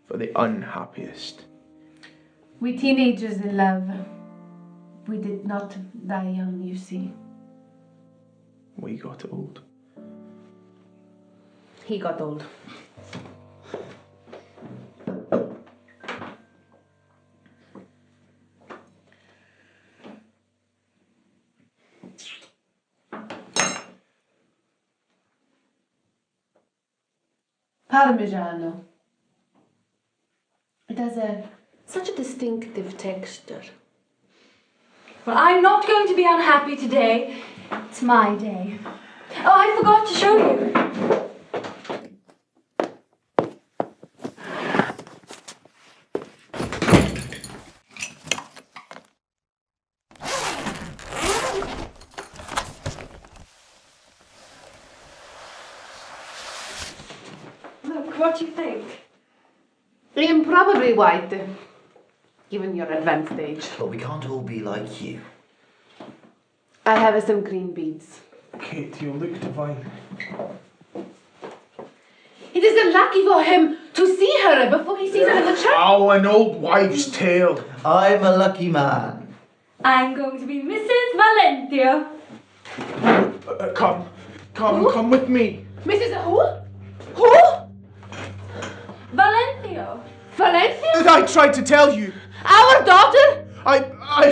for the unhappiest. We teenagers in love, we did not die young, you see. We got old. He got old. Parmigiano. It has such a distinctive texture. Well, I'm not going to be unhappy today. It's my day. Oh, I forgot to show you. Look, what do you think? I'm probably white, given your advanced age. But we can't all be like you. I have some green beans. Kate, you look divine. It is unlucky for him to see her before he sees her in the church. Oh, an old wives' tale. I'm a lucky man. I'm going to be Mrs. Valentia. Come with me. Mrs. Who? Who? Valentia. Valencia? I tried to tell you. Our daughter?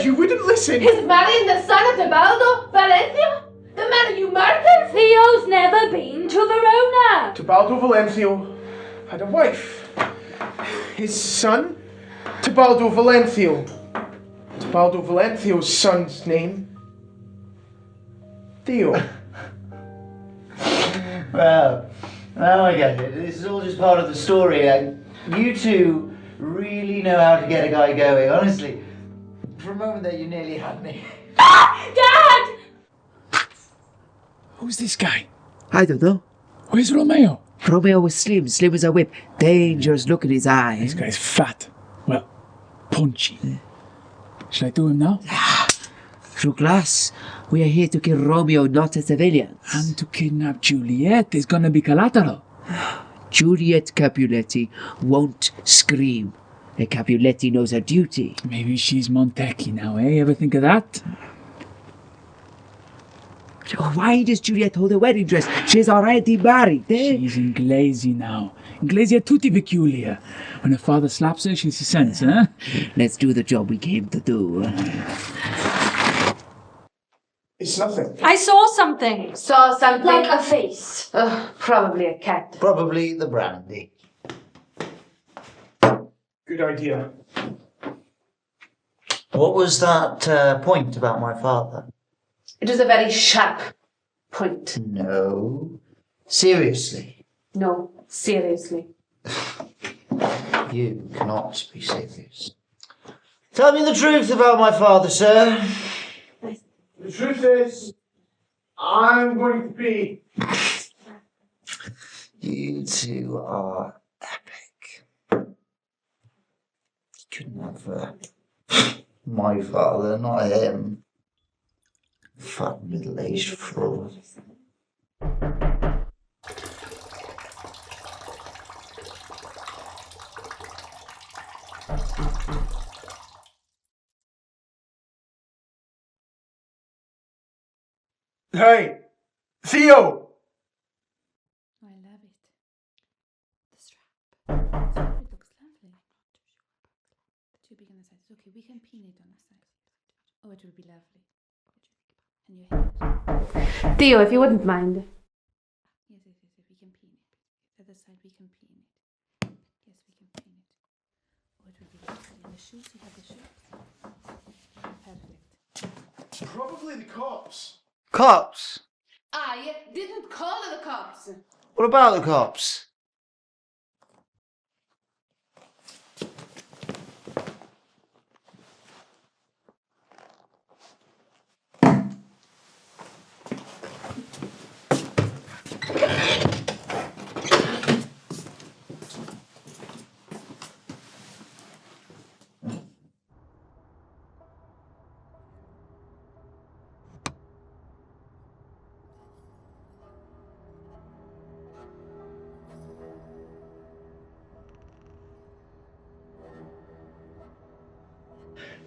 You wouldn't listen. Is marrying the son of Tebaldo Valencia? The man you murdered? Theo's never been to Verona. Tebaldo Valencio had a wife. His son, Tebaldo Valencio. Tebaldo Valencio's son's name, Theo. Well, now I get it. This is all just part of the story. You two really know how to get a guy going, honestly. For a moment there, you nearly had me. Dad! Who's this guy? I don't know. Where's Romeo? Romeo was slim as a whip. Dangerous look in his eye. This guy's fat. Well, punchy. Shall I do him now? Through glass, we are here to kill Romeo, not a civilian. And to kidnap Juliet is gonna be collateral. Juliet Capuletti won't scream. A Capuletti knows her duty. Maybe she's Montecchi now, eh? Ever think of that? Why does Juliet hold a wedding dress? She's already married, eh? She's Inglesi now. Inglesi are tutti peculiar. When her father slaps her, she sees sense, eh? Let's do the job we came to do. It's nothing. I saw something. Saw something? Like a face. Probably a cat. Probably the brandy. Good idea. What was that point about my father? It was a very sharp point. No. Seriously. No, seriously. You cannot be serious. Tell me the truth about my father, sir. The truth is, I'm going to be. You two are epic. You couldn't have my father, not him. Fat middle-aged fraud. Hey, Theo! I love it. The strap. It looks lovely. The too big on the side. It's okay, we can pin it on the side. Oh, it will be lovely. And your hair. Theo, if you wouldn't mind. Yes, we can pin it. The other side, we can pin it. Yes, we can pin it. Oh, it will be lovely. And the shoes, you have the shoes? Perfect. Probably the cops. Cops? I didn't call the cops. What about the cops?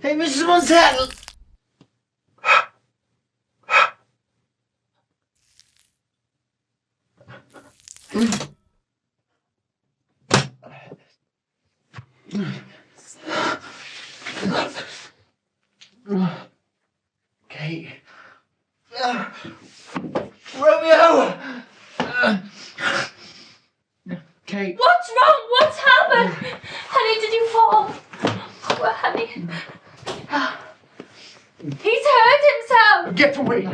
Hey, Mrs. Montana! Kate. Romeo! Kate. What's wrong? What's happened? Honey, did you fall? Oh, honey. He's hurt himself. Get away!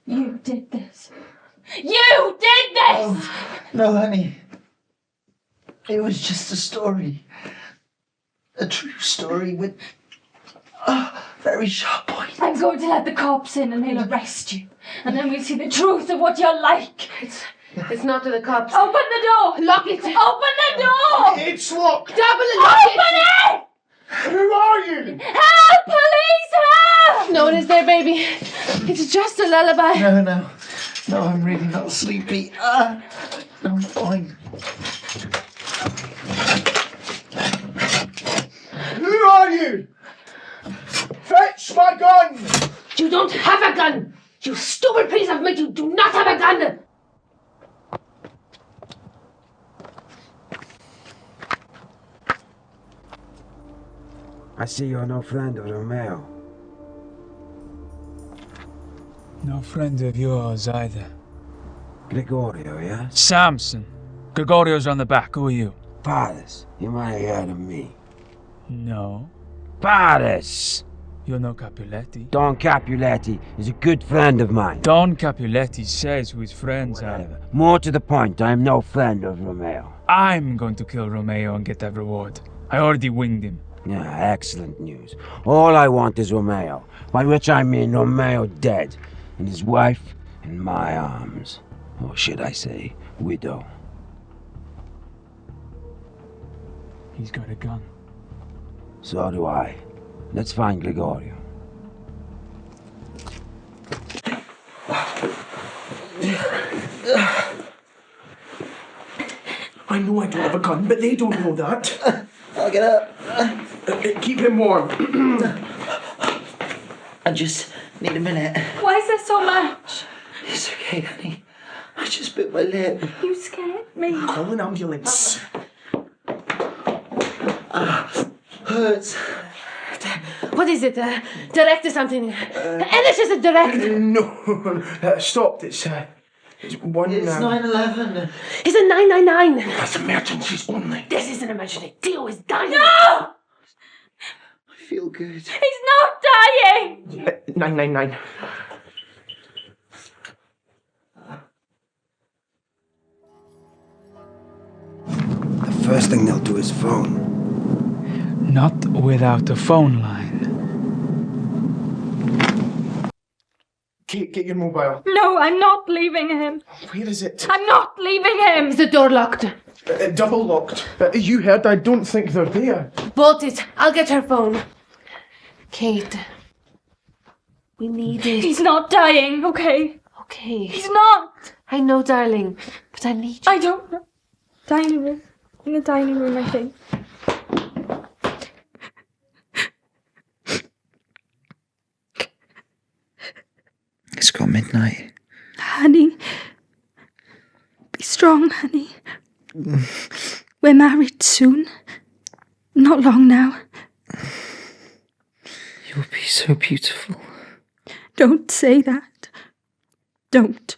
You did this. You did this! Oh, no, honey. It was just a story. A true story with very sharp points. I'm going to let the cops in and they'll arrest you. And then we'll see the truth of what you're like. It's not to the cops. Open the door! Lock it. Open the door! It's locked! Double lock Open it! Who are you? Help! Police! Help! No one is there, baby. It's just a lullaby. No, I'm really not sleepy. No, I'm fine. Who are you? Fetch my gun! You don't have a gun. You stupid piece of meat. You do not have a gun. I see you're no friend of Romeo. No friend of yours either. Gregorio, yeah? Samson. Gregorio's on the back. Who are you? Paris. You might have heard of me. No. Paris! You're no Capuletti. Don Capuletti is a good friend of mine. Don Capuletti says who his friends are. Whatever. More to the point, I am no friend of Romeo. I'm going to kill Romeo and get that reward. I already winged him. Yeah, excellent news. All I want is Romeo, by which I mean Romeo dead, and his wife in my arms. Or should I say, widow. He's got a gun. So do I. Let's find Gregorio. I know I don't have a gun, but they don't know that. I'll get up. Keep him warm. I just need a minute. Why is there so much? It's okay, honey. I just bit my lip. You scared me. Call an ambulance. Hurts. What is it? Direct or something? English is a direct. No, stopped. It's one. It's 9/11. It's a 999. That's emergencies only. This is an emergency. Theo is dying. No! I feel good. He's not dying! 999. The first thing they'll do is phone. Not without a phone line. Kate, get your mobile. No, I'm not leaving him. Where is it? I'm not leaving him. Is the door locked? Double locked. You heard, I don't think they're there. Bolt it. I'll get her phone. Kate. We need it. He's not dying, okay? Okay. He's not. I know, darling. But I need you. I don't know. Dining room. In the dining room, I think. It's got midnight. Honey. Be strong, honey. We're married soon. Not long now. You'll be so beautiful. Don't say that. Don't.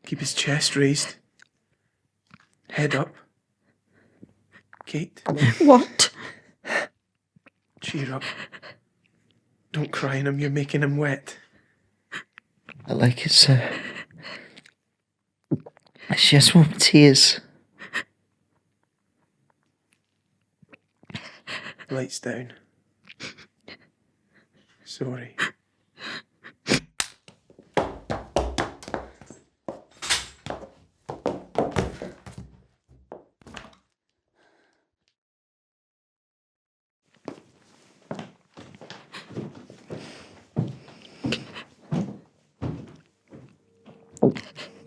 Keep his chest raised. Head up. Kate, What? cheer up. Don't cry on him, you're making him wet. I like it, sir. She has warm tears. Lights down. Sorry.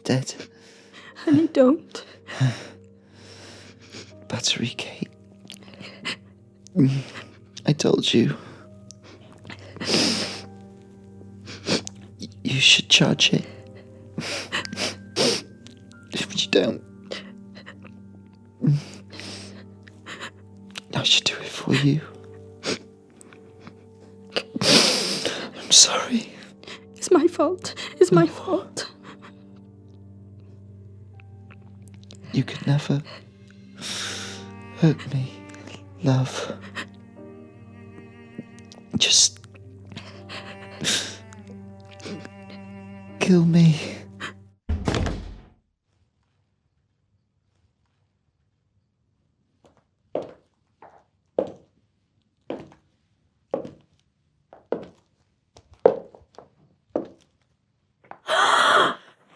Dead. Honey, don't. Battery, Kate. I told you. You should charge it. If you don't, I should do it for you. I'm sorry. It's my fault. It's my fault. You could never hurt me, love. Just kill me.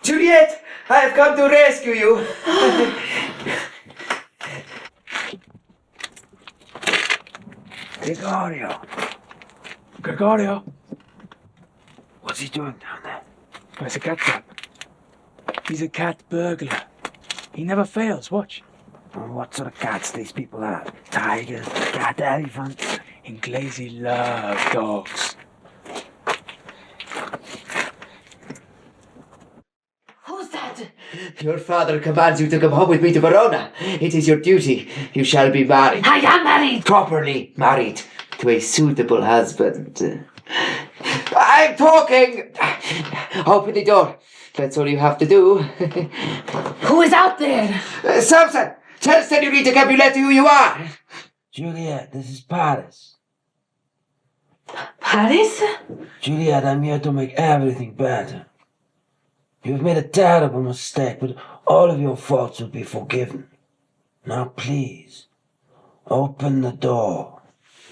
Juliet, I have come to rescue you. Gregorio! What's he doing down there? There's a cat trap. He's a cat burglar. He never fails, watch. What sort of cats these people have? Tigers, cat elephants? Inglesi love dogs. Who's that? Your father commands you to come home with me to Verona. It is your duty. You shall be married. I am married. Properly married to a suitable husband. I'm talking! Open the door. That's all you have to do. Who is out there? Samson! Tell Senorita Capuletti who you are! Juliet, this is Paris. Paris? Juliet, I'm here to make everything better. You've made a terrible mistake, but all of your faults will be forgiven. Now please, open the door.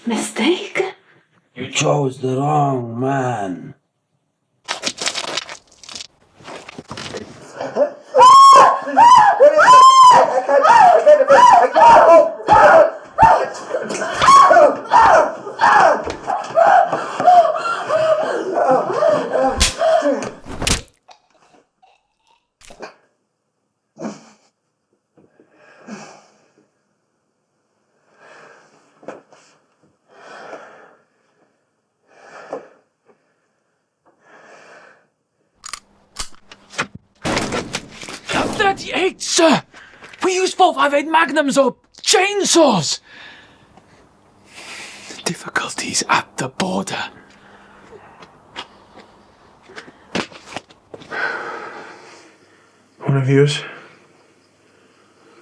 Mistake? You chose the wrong man. .38, sir! We use 458 Magnums or chainsaws! The difficulties at the border. One of yours?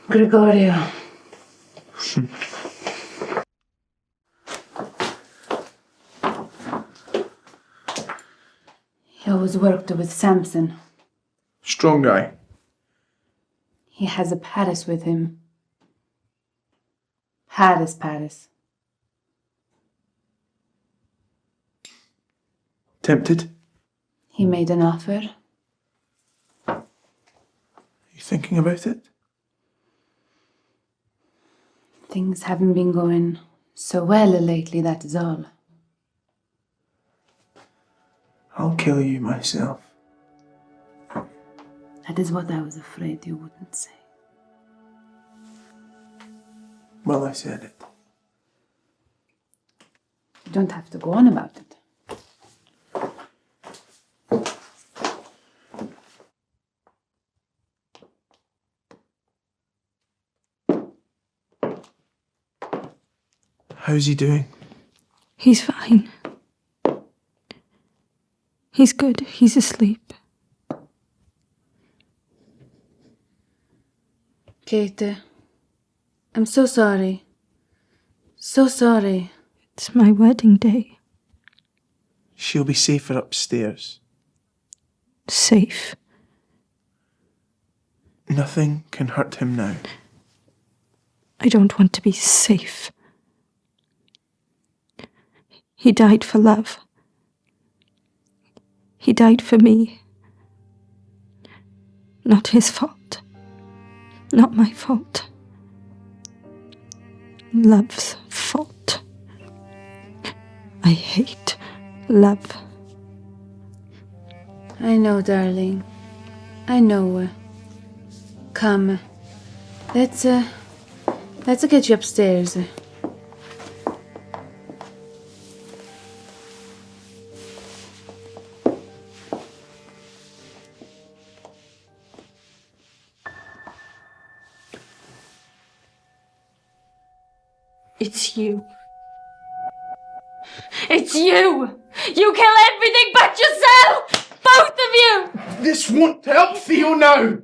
Gregorio. He always worked with Samson. Strong guy. He has a Paris with him. Paris. Tempted? He made an offer. You thinking about it? Things haven't been going so well lately, that is all. I'll kill you myself. That is what I was afraid you wouldn't say. Well, I said it. You don't have to go on about it. How's he doing? He's fine. He's good. He's asleep. Kate, I'm so sorry. So sorry. It's my wedding day. She'll be safer upstairs. Safe. Nothing can hurt him now. I don't want to be safe. He died for love. He died for me. Not his fault. Not my fault. Love's fault. I hate love. I know, darling. I know. Come. Let's get you upstairs. It's you. It's you! You kill everything but yourself! Both of you! This won't help Theo now! Nothing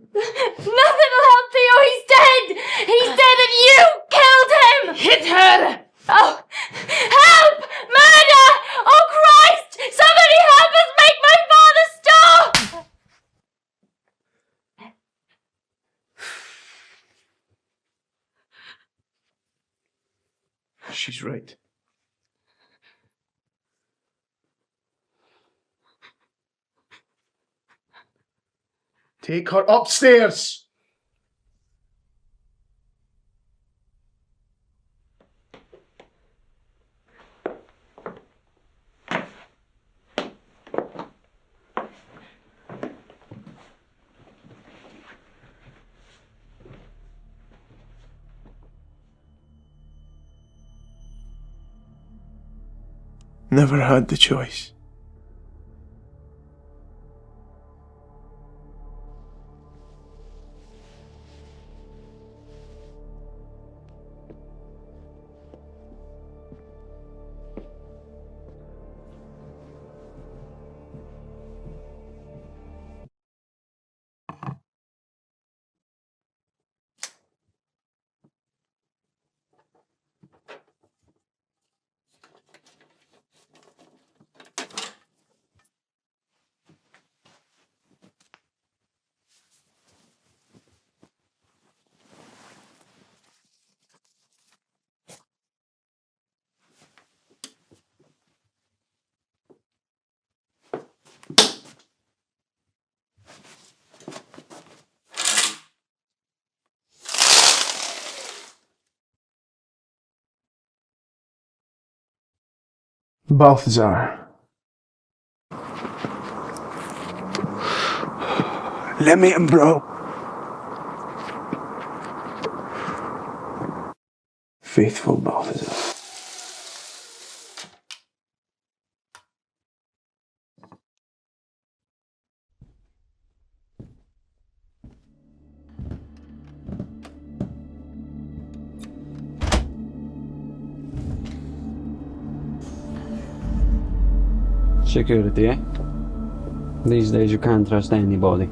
will help Theo, he's dead! He's dead and you killed him! Hit her! Oh, help! Murder! Oh Christ! Somebody help us! Make my father stop! She's right. Take her upstairs! Never had the choice. Balthazar. Let me in, bro. Faithful Balthazar. Security, eh? These days you can't trust anybody.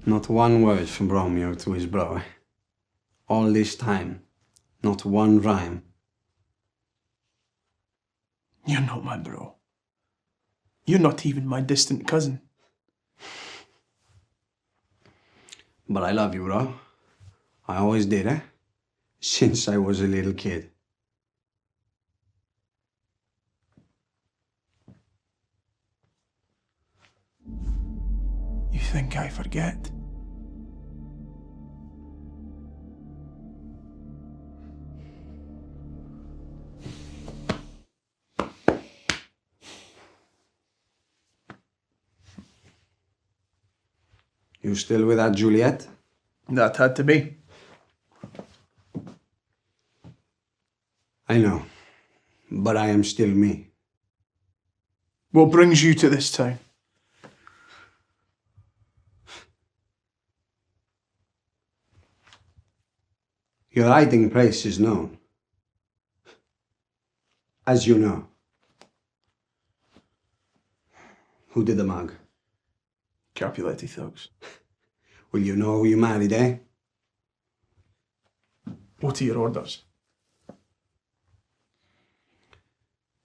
Not one word from Romeo to his bro. All this time, not one rhyme. You're not my bro. You're not even my distant cousin. But I love you, bro. I always did, eh? Since I was a little kid. You think I forget? You still with that Juliet? That had to be. I know. But I am still me. What brings you to this town? Your hiding place is known. As you know. Who did the mug? Capuletti thugs. Will you know who you married, eh? What are your orders?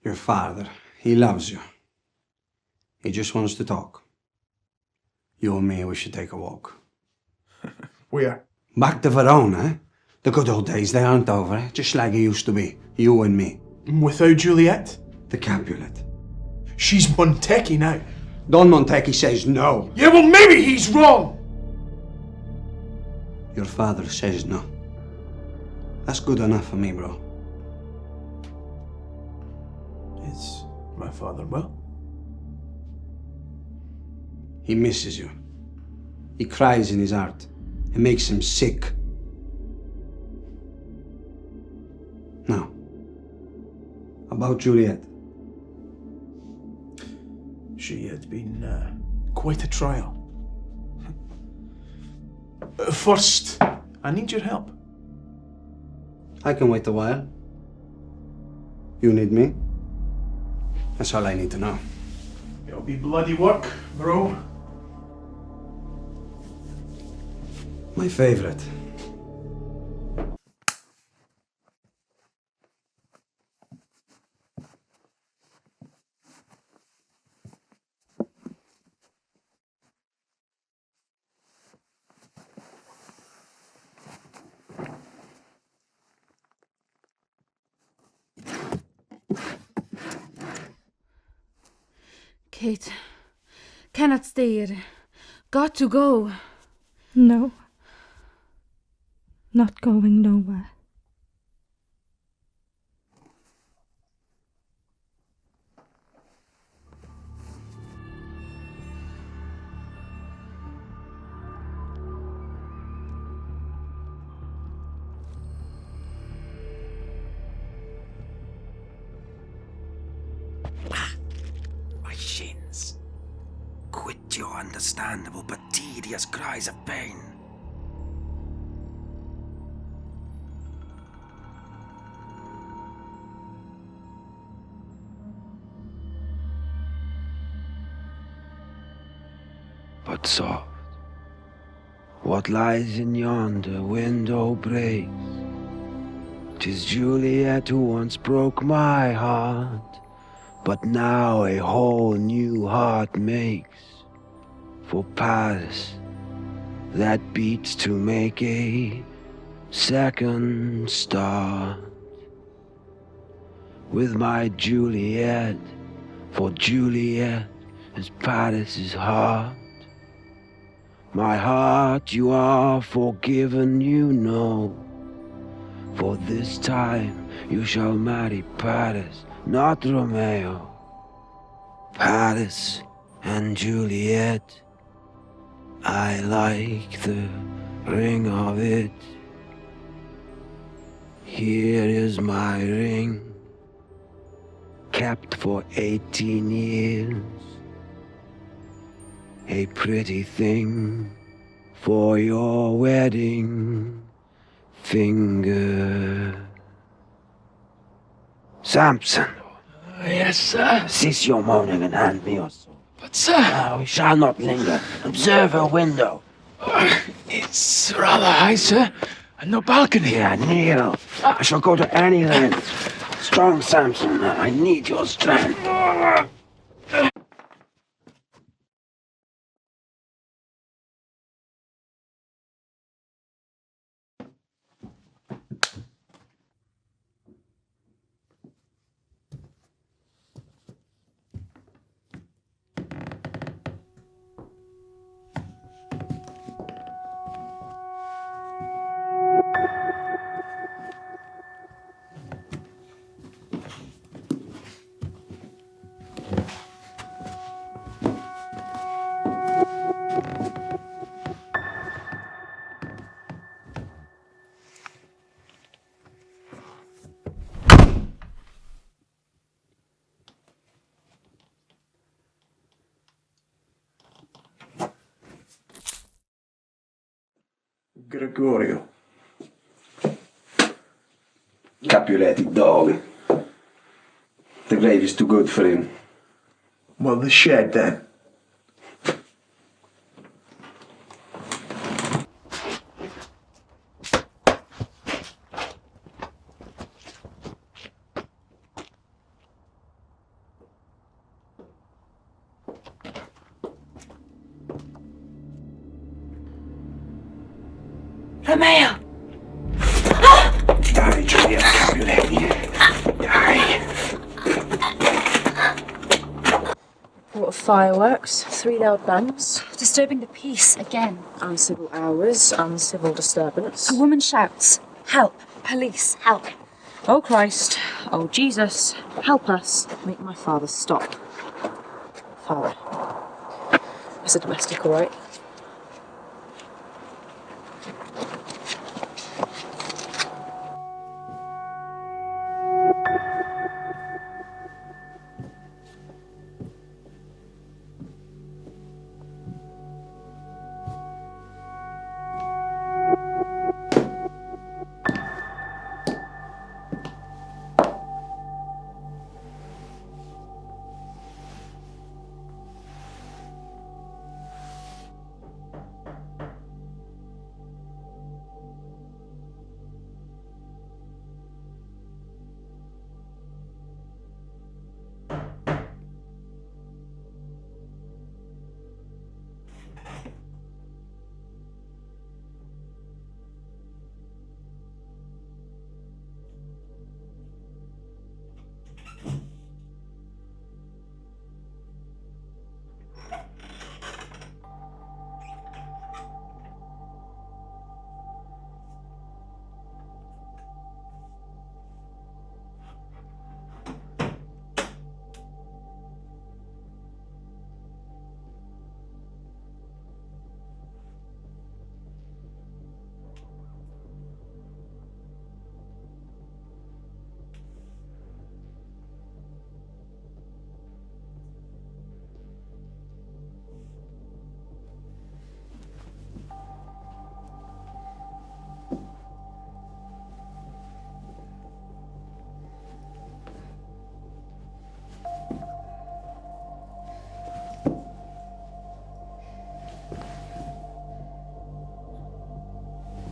Your father. He loves you. He just wants to talk. You and me, we should take a walk. Where? Back to Verona, eh? The good old days, they aren't over, eh? Just like it used to be. You and me. Without Juliet? The Capulet. She's Montecchi now. Don Montecchi says no. Yeah, well, maybe he's wrong. Your father says no. That's good enough for me, bro. Is my father well? He misses you. He cries in his heart. It makes him sick. Now, about Juliet. She had been quite a trial. First, I need your help. I can wait a while. You need me? That's all I need to know. It'll be bloody work, bro. My favorite. Kate, cannot stay here. Got to go. No. Not going nowhere. My shins. Quit your understandable but tedious cries of pain. But soft, what lies in yonder window breaks. 'Tis Juliet who once broke my heart, but now a whole new heart makes for Paris that beats to make a second start. With my Juliet, for Juliet is Paris's heart. My heart, you are forgiven, you know. For this time you shall marry Paris, not Romeo. Paris and Juliet, I like the ring of it. Here is my ring, kept for 18 years. A pretty thing for your wedding finger. Samson. Yes, sir. Cease your moaning and hand me your sword. But, sir. Now we shall not linger. Observe her window. It's rather high, sir. And no balcony. Yeah, kneel. I shall go to any length. Strong Samson, I need your strength. Gregorio. Capulet, dog. The grave is too good for him. Well, the shed then. Romeo! Die, Juliet Capulet. Die. What fireworks? 3 loud bangs. Disturbing the peace again. Uncivil hours, uncivil disturbance. A woman shouts, "Help! Police, help!" Oh Christ, oh Jesus, help us. Make my father stop. Father. Is a domestic all right?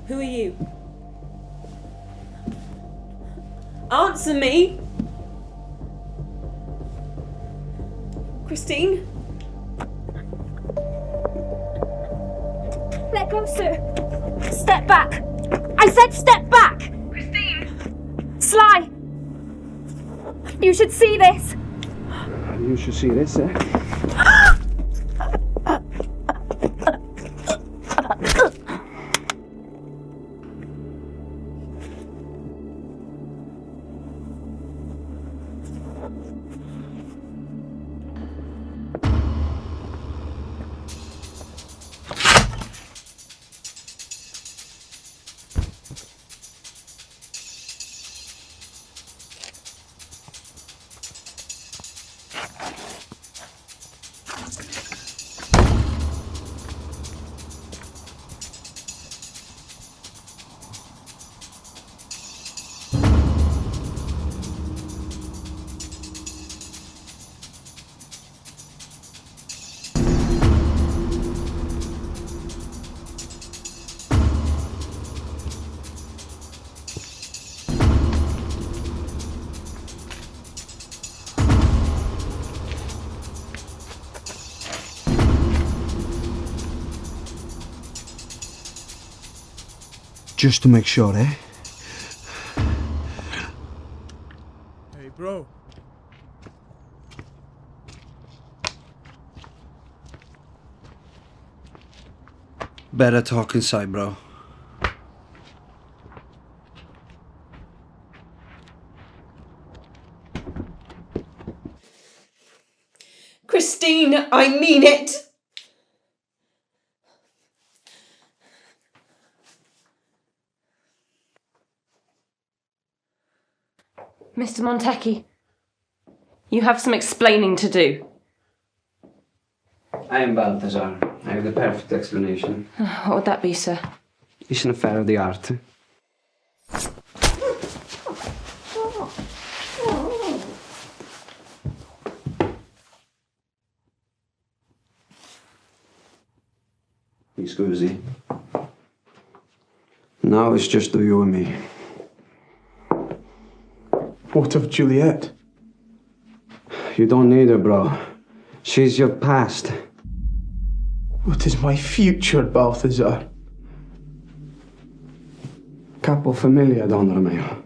Who are you? Answer me! Christine? Let go, sir. Step back. I said step back. Christine. Sly. You should see this. You should see this, eh? Just to make sure, eh? Hey, bro. Better talk inside, bro. Christine, I mean it! Mr. Montecchi, you have some explaining to do. I am Balthazar. I have the perfect explanation. What would that be, sir? It's an affair of the art. Mi scusi. Now it's just you and me. What of Juliet? You don't need her, bro. She's your past. What is my future, Balthazar? Capo familia, Don Romeo.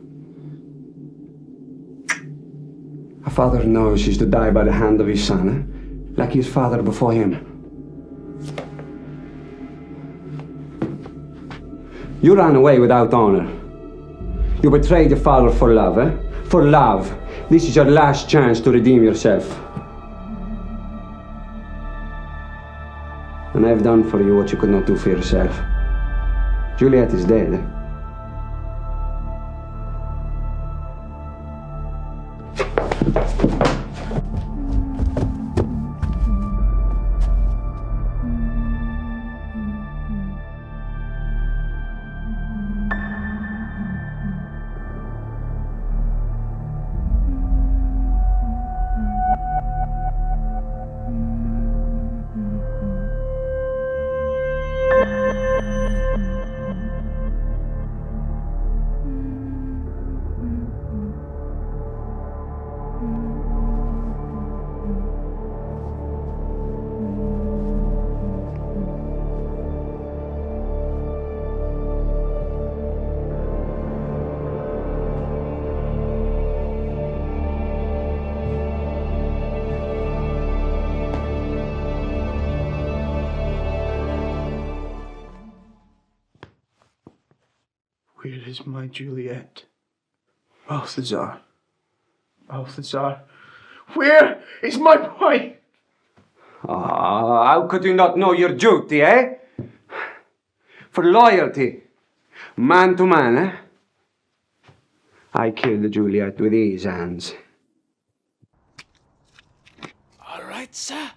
A father knows he's to die by the hand of his son, like his father before him. You ran away without honor. You betrayed your father for love, eh? For love. This is your last chance to redeem yourself. And I've done for you what you could not do for yourself. Juliet is dead. Where is my Juliet? Balthazar. Balthazar. Where is my boy? How could you not know your duty, eh? For loyalty, man to man, eh? I killed Juliet with these hands. All right, sir.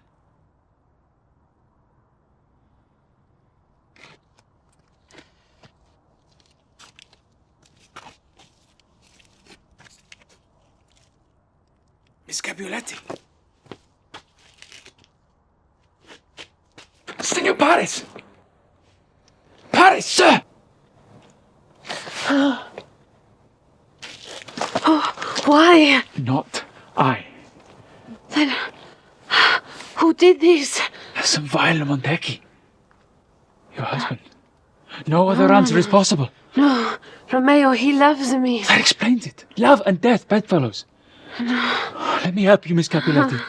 Miss Capuletti. Signor Paris! Paris, sir! Why? Not I. Then who did this? Some vile Montecchi. Your husband. No other answer is possible. No, Romeo, he loves me. That explains it. Love and death, bedfellows. No. Let me help you, Miss Capuletti.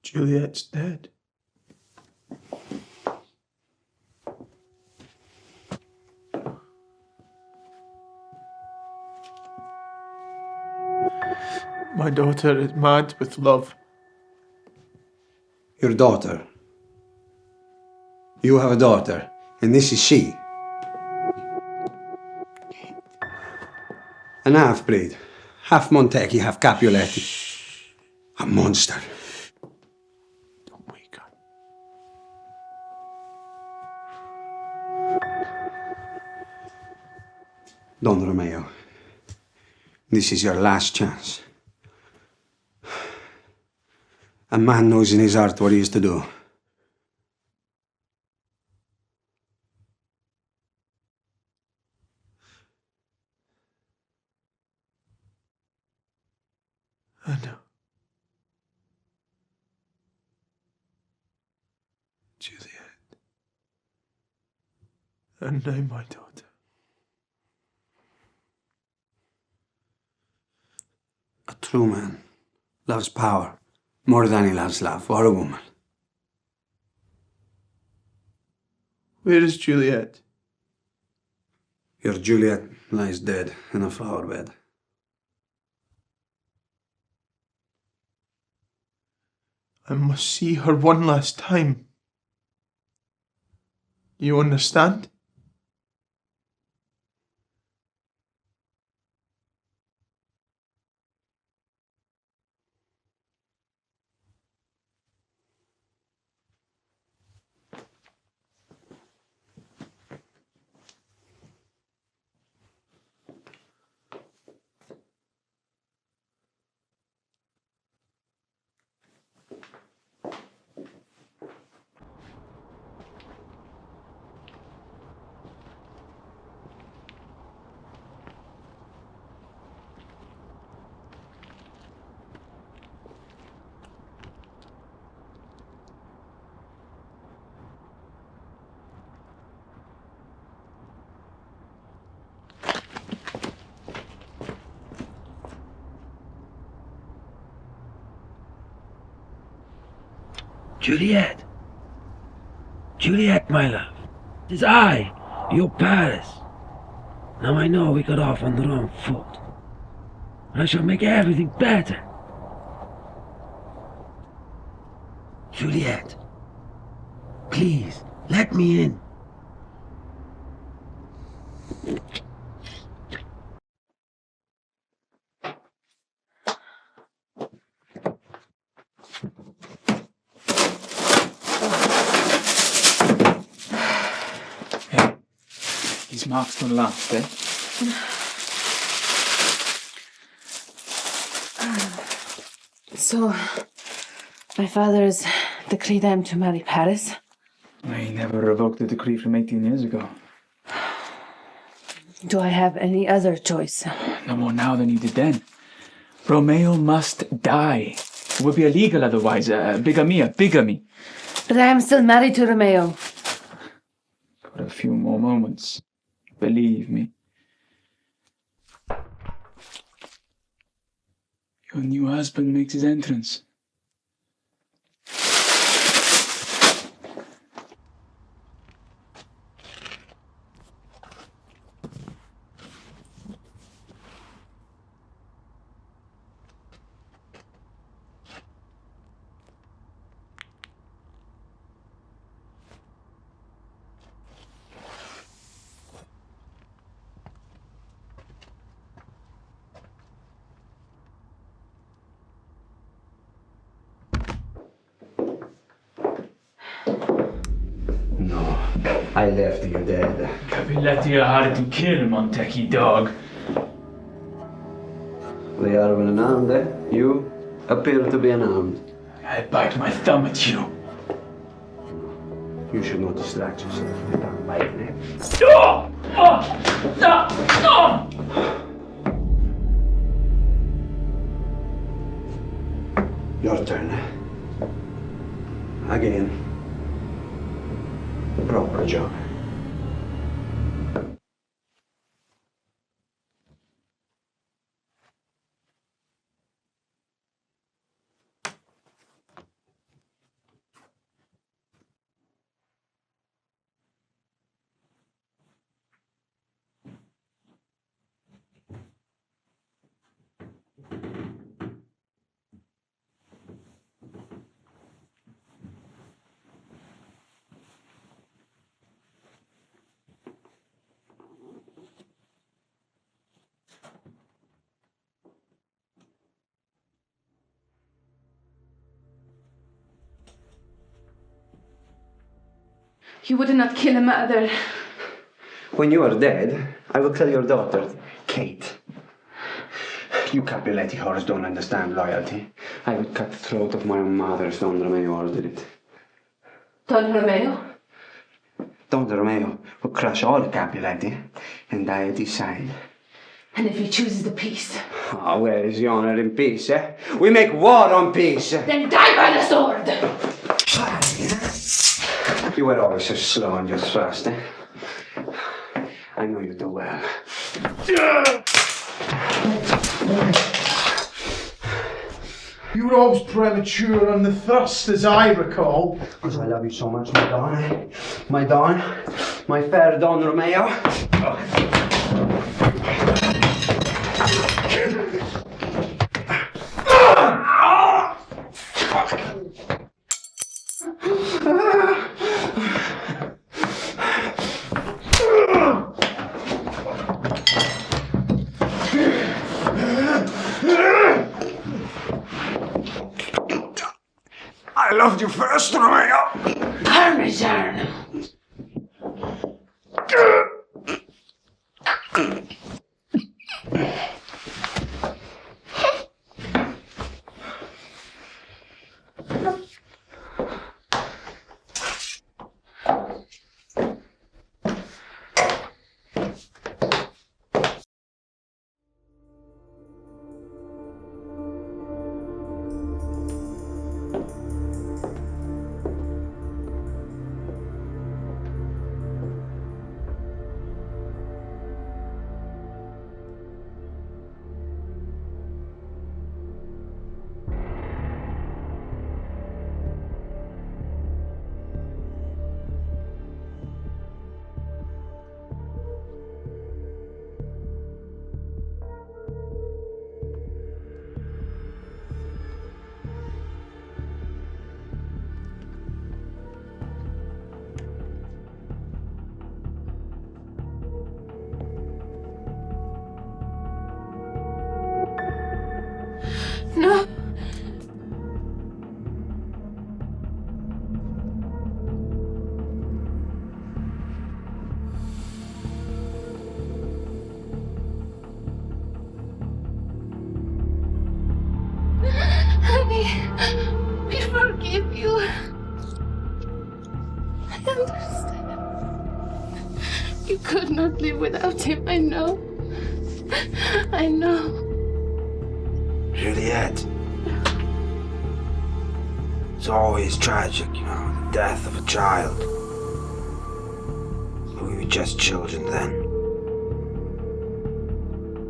Juliet's dead. My daughter is mad with love. Your daughter. You have a daughter, and this is she. An half-breed. Half Montecchi, half Capuletti. A monster. Don't wake her. Don Romeo, this is your last chance. A man knows in his heart what he is to do. I know. Juliet. And now my daughter. A true man loves power more than he loves love or a woman. Where is Juliet? Your Juliet lies dead in a flower bed. I must see her one last time. You understand? Juliet! Juliet, my love! 'Tis I, your Paris! Now I know we got off on the wrong foot. I shall make everything better. Juliet, please, let me in. These marks don't last, eh? So, my father's decreed I am to marry Paris. I never revoked the decree from 18 years ago. Do I have any other choice? No more now than you did then. Romeo must die. It would be illegal otherwise. Bigamy. But I am still married to Romeo. For a few more moments. Believe me. Your new husband makes his entrance. No, I left you dead. Capiletti are hard to kill, Montecchi dog. They are unarmed, eh? You appear to be unarmed. I bite my thumb at you. You should not distract yourself with that lightning. Your turn. Again. Proper job. You would not kill a mother. When you are dead, I will kill your daughter, Kate. You Capuletti whores don't understand loyalty. I would cut the throat of my own mother if Don Romeo ordered it. Don Romeo? Don Romeo will crush all Capuletti and die at his side. And if he chooses the peace? Oh, where is the honor in peace, eh? We make war on peace. Then die by the sword! You were always so slow on your thrust, eh? I know you do well. You were always premature on the thrust, as I recall. Because I love you so much, my Don, eh? My Don, my fair Don Romeo. I loved you first, Romeo. Parmesan. We forgive you. I understand. You could not live without him, I know. I know. Juliet. It's always tragic, you know, the death of a child. We were just children then.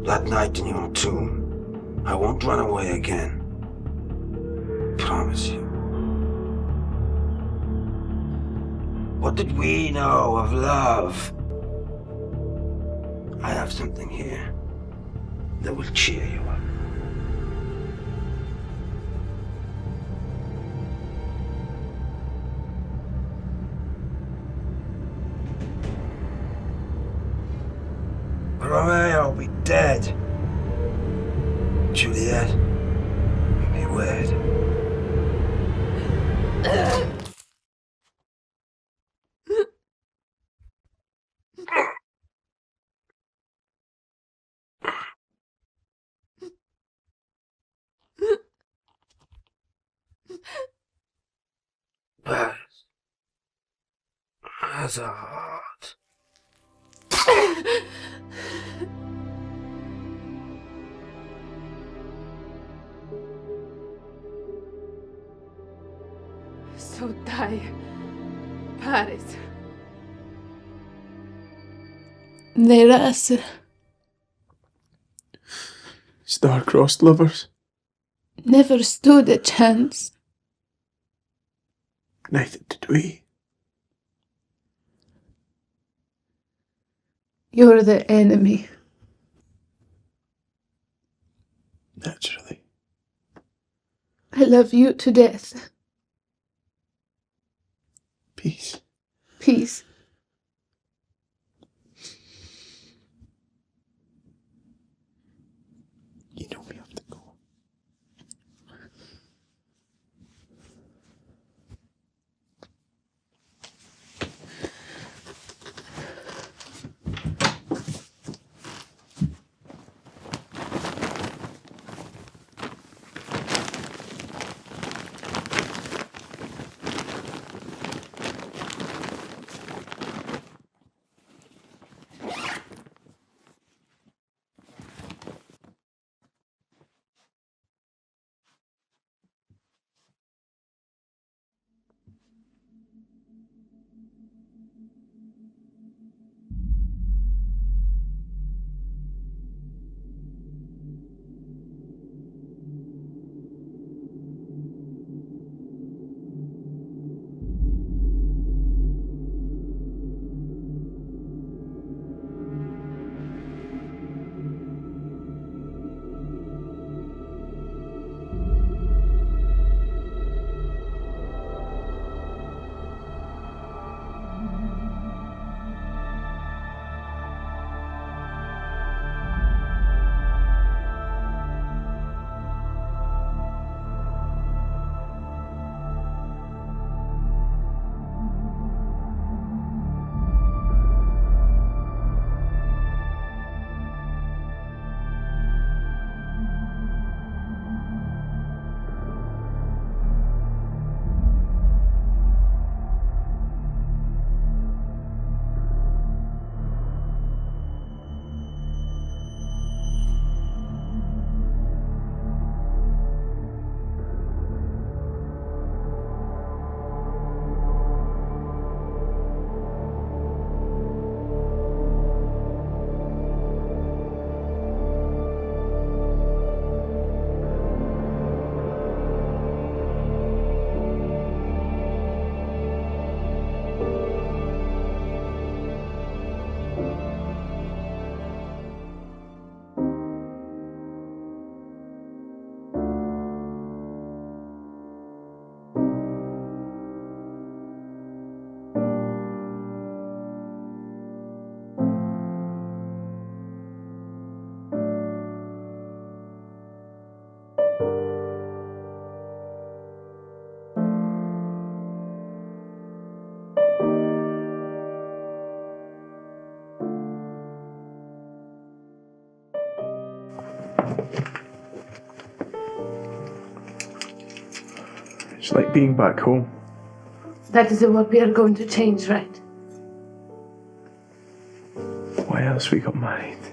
That night in your tomb, I won't run away again. Promise you. What did we know of love? I have something here that will cheer you up. Romeo will be dead. Juliet will be wed. Paris has a heart. So die, Paris. Deras Star-crossed lovers. never stood a chance. Neither did we. You're the enemy. Naturally. I love you to death. Peace. Peace. You know we have to go. It's like being back home. That is what we are going to change, right? Why else we got married?